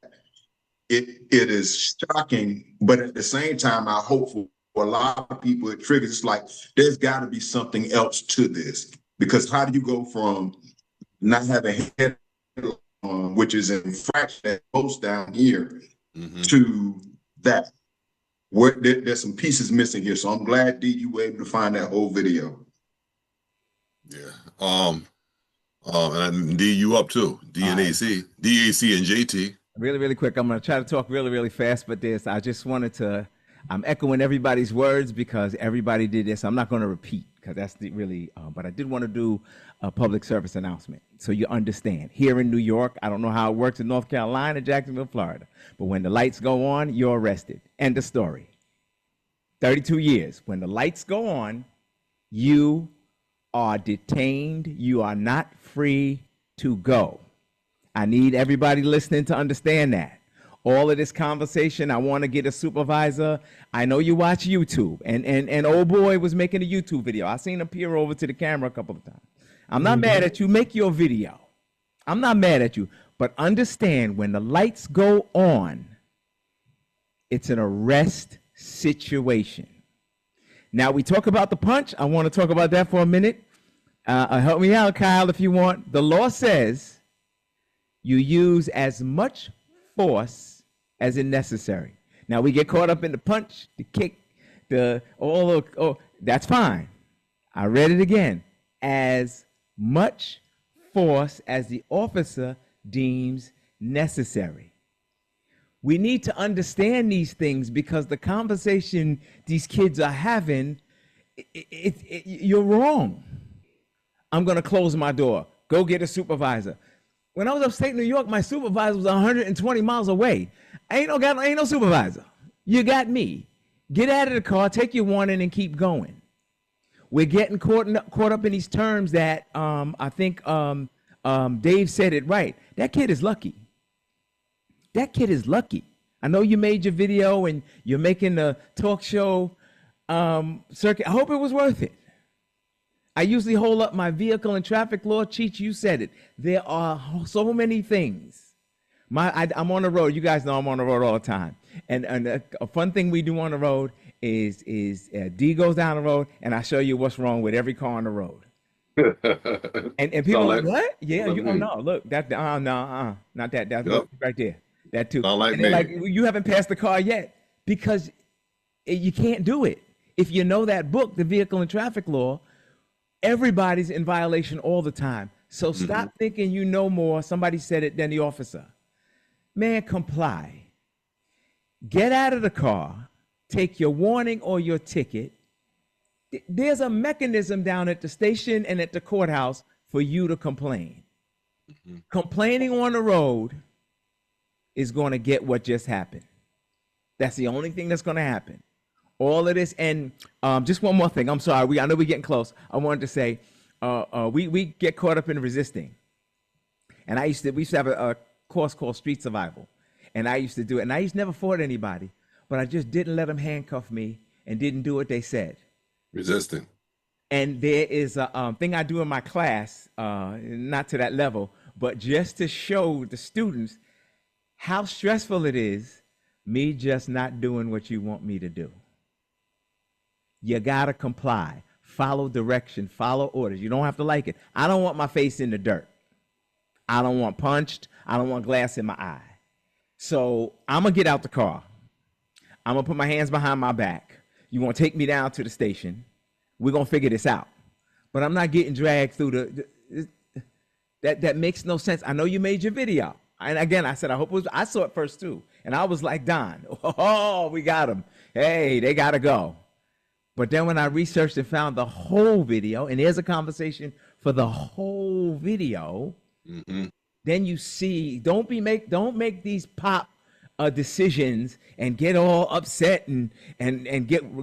it is shocking. But at the same time, I hope for a lot of people it triggers. It's like there's got to be something else to this, because how do you go from not having headlights on, which is an infraction at most down here, to that? There's some pieces missing here, so I'm glad, D, you were able to find that whole video. Yeah. And D, you up too? DAC and JT. Really quick. I'm going to try to talk really fast, but I just wanted to. I'm echoing everybody's words because everybody did this. I'm not going to repeat because that's but I did want to do a public service announcement so you understand. Here in New York, I don't know how it works in North Carolina, Jacksonville, Florida, but when the lights go on, you're arrested. End of story. 32 years. When the lights go on, you are detained. You are not free to go. I need everybody listening to understand that. All of this conversation, I want to get a supervisor. I know you watch YouTube, and old boy was making a YouTube video. I seen him peer over to the camera a couple of times. I'm not mad at you. Make your video. I'm not mad at you. But understand, when the lights go on, it's an arrest situation. Now, we talk about the punch. I want to talk about that for a minute. Help me out, Kyle, if you want. The law says you use as much force as is necessary. Now, we get caught up in the punch, the kick, that's fine. I read it again. As much force as the officer deems necessary. We need to understand these things because the conversation these kids are having, you're wrong. I'm going to close my door. Go get a supervisor. When I was upstate New York, my supervisor was 120 miles away. Ain't no supervisor. You got me. Get out of the car, take your warning, and keep going. We're getting caught up in these terms that I think Dave said it right. That kid is lucky. That kid is lucky. I know you made your video and you're making the talk show circuit. I hope it was worth it. I usually hold up my vehicle and traffic law. Cheech, you said it. There are so many things. I'm on the road. You guys know I'm on the road all the time. And a fun thing we do on the road is D goes down the road and I show you what's wrong with every car on the road. and people are like, what? Yeah, you don't know. Look, that not that. That's right there. That too. Like and they're like, you haven't passed the car yet because you can't do it. If you know that book, the vehicle and traffic law, everybody's in violation all the time. So stop thinking you know more. Somebody said it than the officer. Man, comply. Get out of the car. Take your warning or your ticket. There's a mechanism down at the station and at the courthouse for you to complain. Complaining on the road is going to get what just happened. That's the only thing that's going to happen. All of this, and just one more thing. I'm sorry. I know we're getting close. I wanted to say, we get caught up in resisting. And we used to have a course called Street Survival, and I used to do it. And I used to never fought anybody, but I just didn't let them handcuff me and didn't do what they said. Resisting. And there is a thing I do in my class, not to that level, but just to show the students how stressful it is, me just not doing what you want me to do. You gotta comply, follow direction, follow orders. You don't have to like it. I don't want my face in the dirt. I don't want punched. I don't want glass in my eye. So I'm gonna get out the car. I'm gonna put my hands behind my back. You want to take me down to the station. We're gonna figure this out. But I'm not getting dragged through that makes no sense. I know you made your video. And again, I said, I saw it first too. And I was like, Don, oh, we got them. Hey, they gotta go. But then when I researched and found the whole video, and there's a conversation for the whole video, then you see, don't make these pop decisions and get all upset and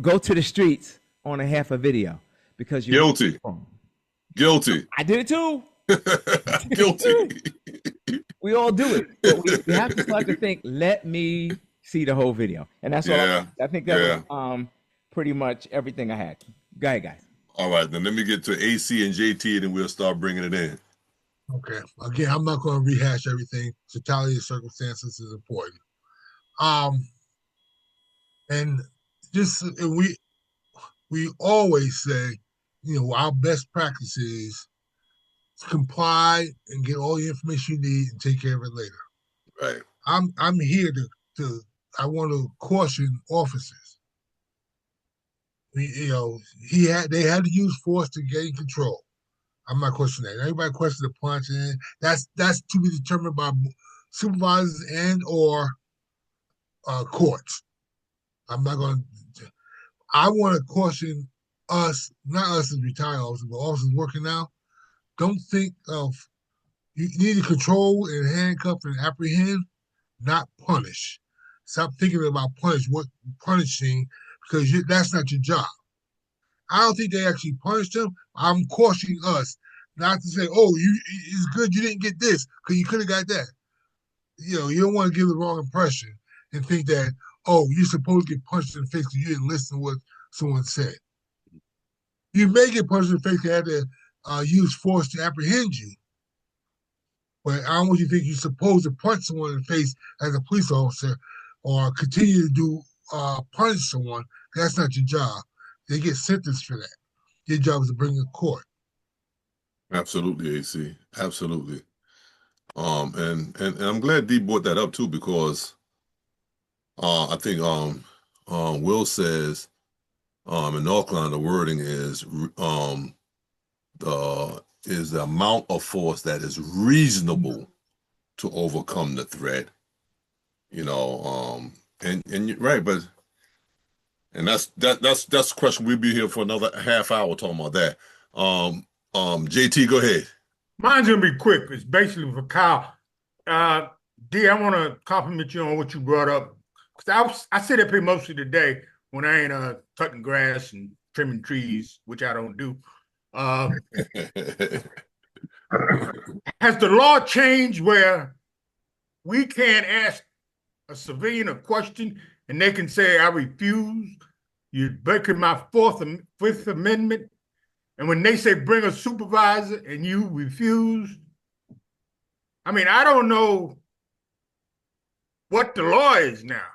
go to the streets on a half a video because you're guilty. I did it too. Guilty. We all do it. But we have to start to think, let me see the whole video. And that's all I think that was pretty much everything I had. Go ahead, guys. All right, then let me get to AC and JT, and we'll start bringing it in. Okay. Again, I'm not going to rehash everything. Totality of circumstances is important. And just we always say, our best practice is to comply and get all the information you need and take care of it later. Right. I'm here I want to caution officers. They had to use force to gain control. I'm not questioning that. Everybody questions the punch, and that's to be determined by supervisors and or courts. I'm not going to. I want to caution us, not us as retired officers, but officers working now. Don't think of you need to control and handcuff and apprehend, not punish. Stop thinking about punishing because that's not your job. I don't think they actually punished him. I'm cautioning us not to say, "Oh, it's good you didn't get this because you could have got that." You don't want to give the wrong impression and think that, "Oh, you're supposed to get punched in the face because you didn't listen to what someone said." You may get punched in the face because they had to use force to apprehend you, but I don't want you to think you're supposed to punch someone in the face as a police officer or continue to punish someone. That's not your job. They get sentenced for that. Your job is to bring them to court. Absolutely, AC. Absolutely. And I'm glad D brought that up too, because I think Will says in North Carolina the wording is the amount of force that is reasonable to overcome the threat. And you're right, but that's the question. We'll be here for another half hour talking about that. JT, go ahead. Mine's gonna be quick. It's basically for Kyle. D, I want to compliment you on what you brought up, because I sit up here most of the day when I ain't cutting grass and trimming trees, which I don't do. Has the law changed where we can't ask a civilian a question and they can say, I refuse, you're breaking my Fifth Amendment? And when they say bring a supervisor and you refuse, I mean, I don't know what the law is now.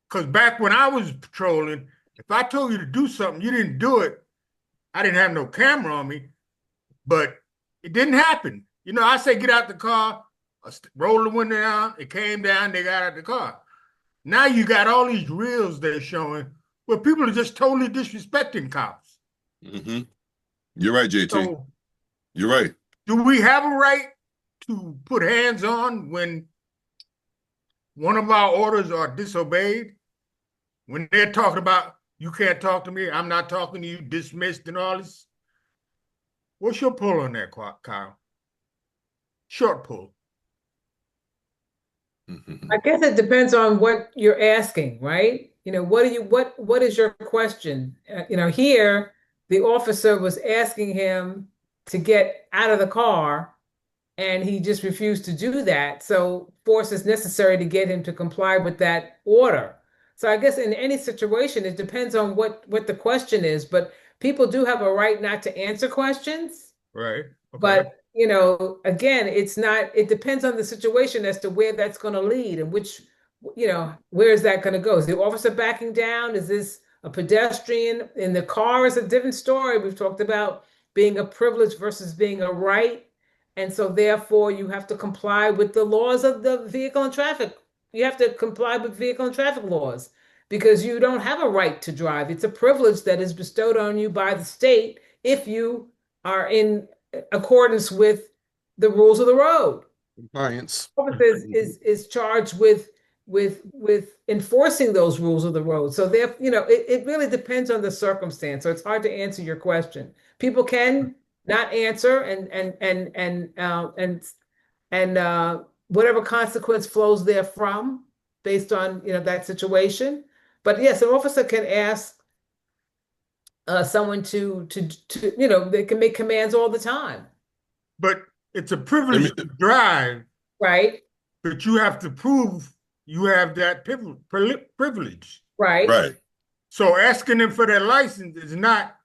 Because back when I was patrolling, if I told you to do something, you didn't do it. I didn't have no camera on me, but it didn't happen. You know, I say, get out the car, roll the window down. It came down, they got out the car. Now you got all these reels they're showing where people are just totally disrespecting cops. Mm-hmm. You're right, JT. So, you're right. Do we have a right to put hands on when one of our orders are disobeyed? When they're talking about, you can't talk to me, I'm not talking to you, dismissed and all this? What's your pull on that, Kyle? Short pull. I guess it depends on what you're asking, right? You know, what is your question? You know, here the officer was asking him to get out of the car and he just refused to do that. So force is necessary to get him to comply with that order. So I guess in any situation, it depends on what the question is, but people do have a right not to answer questions. Right. Okay. But, you know, again, it depends on the situation as to where that's going to lead and which, you know, where is that going to go? Is the officer backing down? Is this a pedestrian? In the car is a different story. We've talked about being a privilege versus being a right. And so therefore you have to comply with the laws of the vehicle and traffic. You have to comply with vehicle and traffic laws because you don't have a right to drive. It's a privilege that is bestowed on you by the state if you are in accordance with the rules of the road. Compliance. Officer is charged with enforcing those rules of the road. So there, you know, it really depends on the circumstance. So it's hard to answer your question. People can not answer and whatever consequence flows therefrom based on, you know, that situation. But yes, an officer can ask someone to you know, they can make commands all the time. But it's a privilege to drive, right? But you have to prove you have that privilege, right? Right. So asking them for their license is not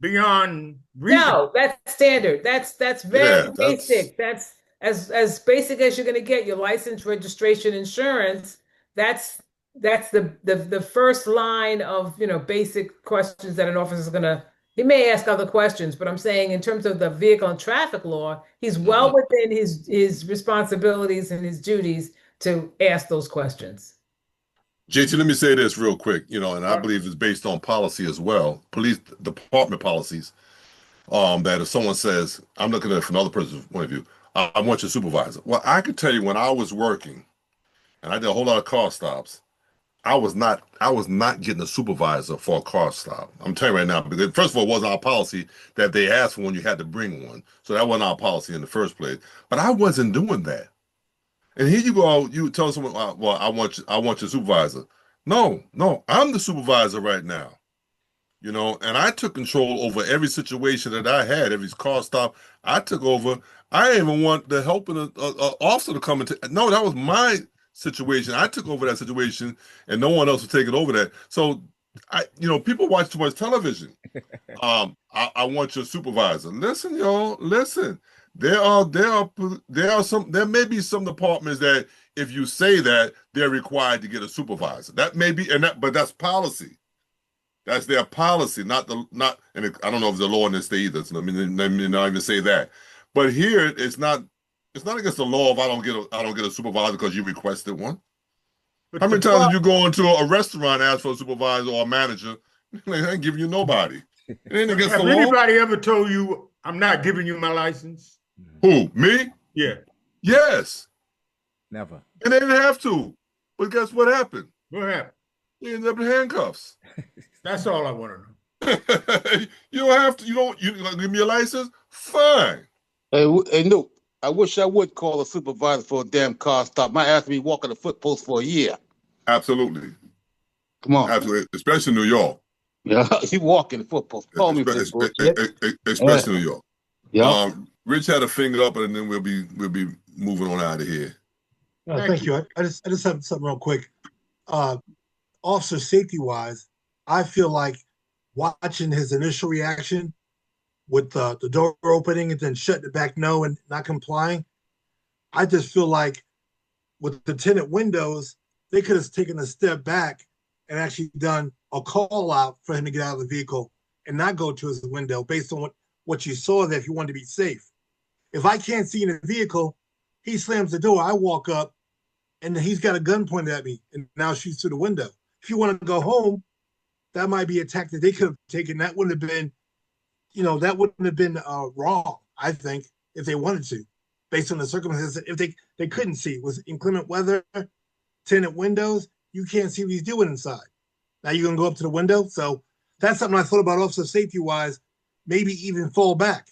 beyond reason. No, that's standard. That's very basic. That's as basic as you're going to get. Your license, registration, insurance. That's the first line of, you know, basic questions that an officer is going to. He may ask other questions, but I'm saying in terms of the vehicle and traffic law, he's well within his responsibilities and his duties to ask those questions. JT, let me say this real quick, you know, and I believe it's based on policy as well, police department policies, that if someone says, I'm looking at it from another person's point of view, I want your supervisor. Well, I could tell you when I was working and I did a whole lot of car stops, I was not getting a supervisor for a car stop. I'm telling you right now, because first of all, it wasn't our policy that they asked for one, you had to bring one. So that wasn't our policy in the first place. But I wasn't doing that. And here you go, you tell someone, well, I want your supervisor. No, I'm the supervisor right now. You know, and I took control over every situation that I had, every car stop I took over. I didn't even want the help of the officer to come and no, that was my situation. I took over that situation and no one else was taking over that. So you know, people watch too much television. I want your supervisor. Listen, y'all, listen. There may be some departments that if you say that, they're required to get a supervisor. That may be, but that's policy. That's their policy, and I don't know if the law in this state either. So let me not even say that. But here, it's not against the law if I don't get a supervisor because you requested one. But how many times have you go into a restaurant, ask for a supervisor or a manager? They ain't giving you nobody. It ain't against the law. Have anybody ever told you, I'm not giving you my license? Who, me? Yeah. Yes. Never. And they didn't have to. But guess what happened? What happened? They ended up in handcuffs. That's all I want to know. You don't have to. You give me a license. Fine. Hey, no. I wish I would call a supervisor for a damn car stop. Might have to be walking the foot post for a year. Absolutely. Come on. Absolutely. Especially New York. Yeah, you walking the foot post. Call me for this bullshit. Especially New York. Yeah. Rich had a finger up, and then we'll be moving on out of here. Thank you. I just have something real quick. Officer safety wise, I feel like watching his initial reaction with the door opening and then shutting it back no and not complying. I just feel like with the tinted windows, they could have taken a step back and actually done a call out for him to get out of the vehicle and not go to his window based on what you saw there if you wanted to be safe. If I can't see in the vehicle, he slams the door. I walk up and he's got a gun pointed at me and now shoots through the window. If you want to go home, that might be a tactic they could have taken. That wouldn't have been, that wouldn't have been wrong, I think, if they wanted to, based on the circumstances. If they couldn't see, it was inclement weather, tinted windows, you can't see what he's doing inside. Now you're going to go up to the window. So that's something I thought about officer safety wise, maybe even fall back.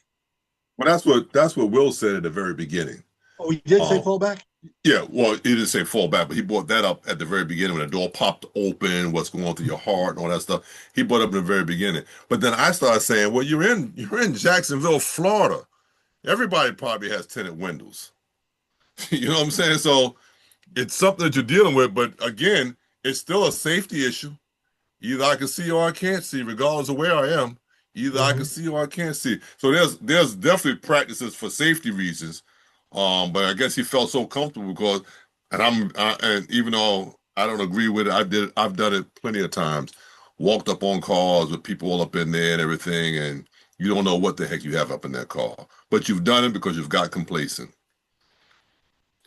Well, that's what Will said at the very beginning. Oh, he did say fall back? Yeah, well, he didn't say fall back, but he brought that up at the very beginning when the door popped open, what's going on through your heart and all that stuff. He brought it up in the very beginning. But then I started saying, well, you're in Jacksonville, Florida. Everybody probably has tinted windows. You know what I'm saying? So it's something that you're dealing with, but again, it's still a safety issue. Either I can see or I can't see, regardless of where I am. Either I can see or I can't see. So there's definitely practices for safety reasons. But I guess he felt so comfortable because, and even though I don't agree with it, I've done it plenty of times. Walked up on cars with people all up in there and everything, and you don't know what the heck you have up in that car. But you've done it because you've got complacent.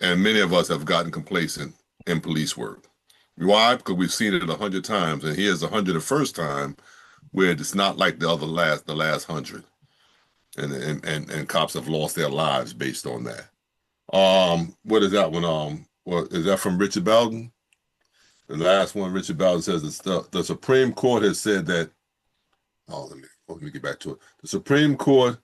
And many of us have gotten complacent in police work. Why? Because we've seen it 100 times, and here's the 101st time where it's not like the last 100, and cops have lost their lives based on that. What is that one? What is that from Richard Bowden? The last one, Richard Bowden says the Supreme Court has said that. Let me get back to it. The Supreme Court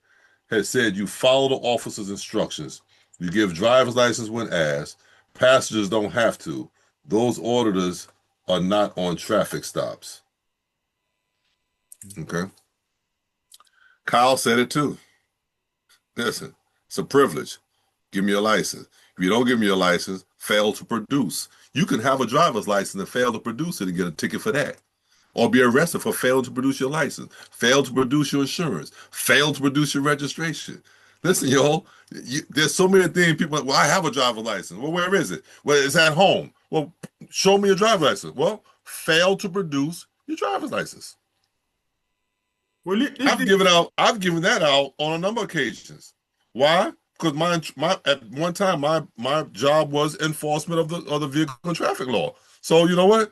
has said you follow the officer's instructions. You give driver's license when asked. Passengers don't have to. Those orders are not on traffic stops. Okay. Kyle said it too. Listen, it's a privilege. Give me a license. If you don't give me a license, fail to produce. You can have a driver's license and fail to produce it and get a ticket for that. Or be arrested for failing to produce your license, fail to produce your insurance, fail to produce your registration. Listen, y'all, there's so many things people well, I have a driver's license. Well, where is it? Well, it's at home. Well, show me your driver's license. Well, fail to produce your driver's license. Well, I've given that out on a number of occasions. Why? Because at one time my job was enforcement of the vehicle and traffic law. So you know what?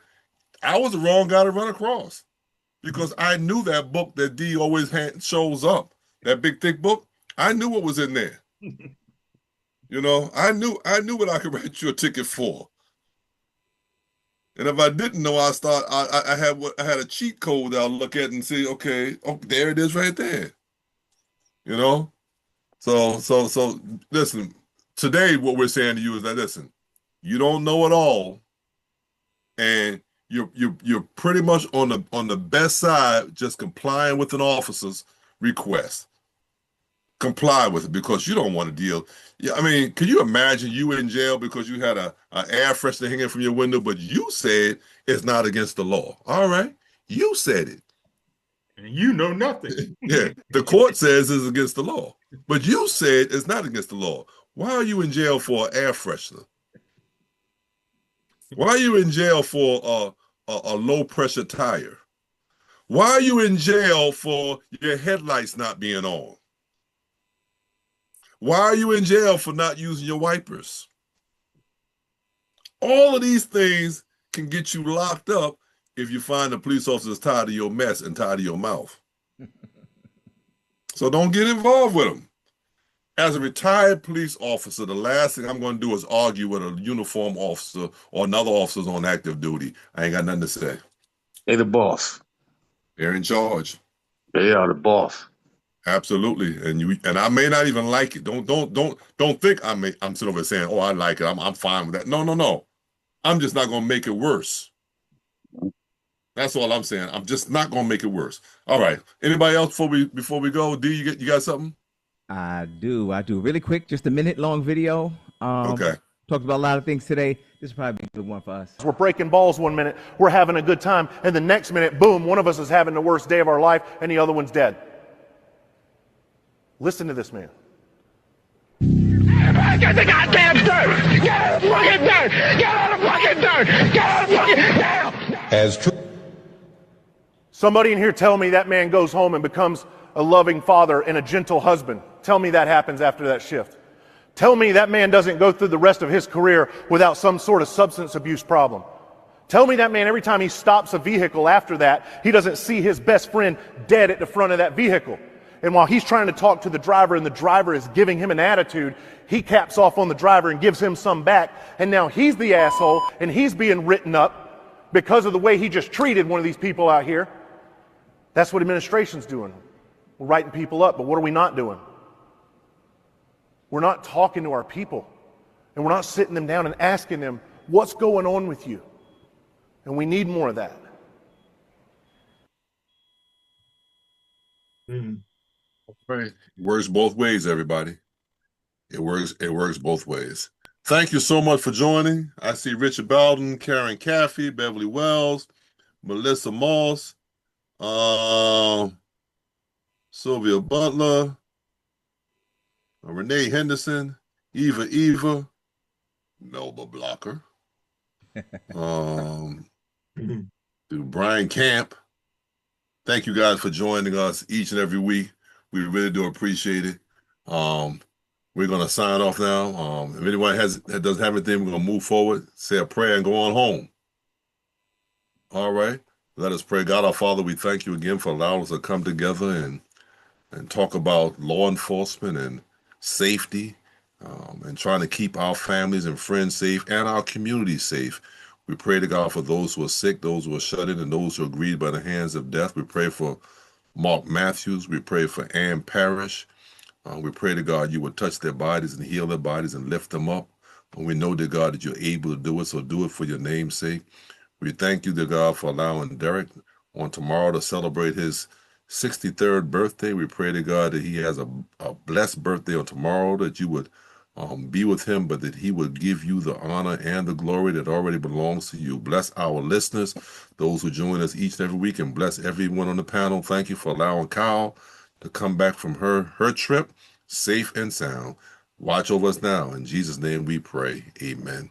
I was the wrong guy to run across because I knew that book that D always shows up, that big thick book. I knew what was in there. You know, I knew what I could write you a ticket for. And if I didn't know, I had a cheat code that I'll look at and see, okay, oh, there it is right there. You know? So listen, today what we're saying to you is that listen, you don't know it all, and you're pretty much on the best side, just complying with an officer's request. Comply with it because you don't want to deal. Yeah, I mean, can you imagine you in jail because you had an air freshener hanging from your window, but you said it's not against the law? All right, you said it, and you know nothing. Yeah, the court says it's against the law, but you said it's not against the law. Why are you in jail for an air freshener? Why are you in jail for a low pressure tire? Why are you in jail for your headlights not being on? Why are you in jail for not using your wipers? All of these things can get you locked up if you find the police officers tired of your mess and tired of your mouth. So don't get involved with them. As a retired police officer, the last thing I'm going to do is argue with a uniformed officer or another officer's on active duty. I ain't got nothing to say. They the boss. They're in charge. They are the boss. Absolutely, and I may not even like it. Don't think I'm sitting over saying, oh, I like it. I'm fine with that. No. I'm just not gonna make it worse. That's all I'm saying. I'm just not gonna make it worse. All right. Anybody else before we go? D, you got something? I do. Really quick, just a minute-long video. Okay. Talked about a lot of things today. This will probably be a good one for us. We're breaking balls one minute, we're having a good time, and the next minute, boom, one of us is having the worst day of our life, and the other one's dead. Listen to this man. Get the goddamn dirt! Get out of the fucking dirt! Get out of the fucking dirt! Get out of the fucking dirt! As true. Somebody in here tell me that man goes home and becomes a loving father and a gentle husband. Tell me that happens after that shift. Tell me that man doesn't go through the rest of his career without some sort of substance abuse problem. Tell me that man, every time he stops a vehicle after that, he doesn't see his best friend dead at the front of that vehicle. And while he's trying to talk to the driver and the driver is giving him an attitude, he caps off on the driver and gives him some back. And now he's the asshole and he's being written up because of the way he just treated one of these people out here. That's what administration's doing. We're writing people up, but what are we not doing? We're not talking to our people, and we're not sitting them down and asking them, what's going on with you? And we need more of that. Right. It works both ways, everybody. It works both ways. Thank you so much for joining. I see Richard Bowden, Karen Caffey, Beverly Wells, Melissa Moss, Sylvia Butler, Renee Henderson, Eva, Melba Blocker, Brian Camp. Thank you guys for joining us each and every week. We really do appreciate it. We're gonna sign off now. If anyone doesn't have anything, we're gonna move forward, say a prayer, and go on home. All right. Let us pray. God our Father, we thank you again for allowing us to come together and talk about law enforcement and safety, and trying to keep our families and friends safe and our communities safe. We pray to God for those who are sick, those who are shut in, and those who are grieved by the hands of death. We pray for Mark Matthews. We pray for Ann Parrish. We pray to God you would touch their bodies and heal their bodies and lift them up. And we know, dear God, that you're able to do it, so do it for your name's sake. We thank you, dear God, for allowing Derek on tomorrow to celebrate his 63rd birthday. We pray to God that he has a blessed birthday on tomorrow, that you would be with him, but that he would give you the honor and the glory that already belongs to you. Bless our listeners, those who join us each and every week, and bless everyone on the panel. Thank you for allowing Kyle to come back from her trip safe and sound. Watch over us now. In Jesus' name we pray. Amen.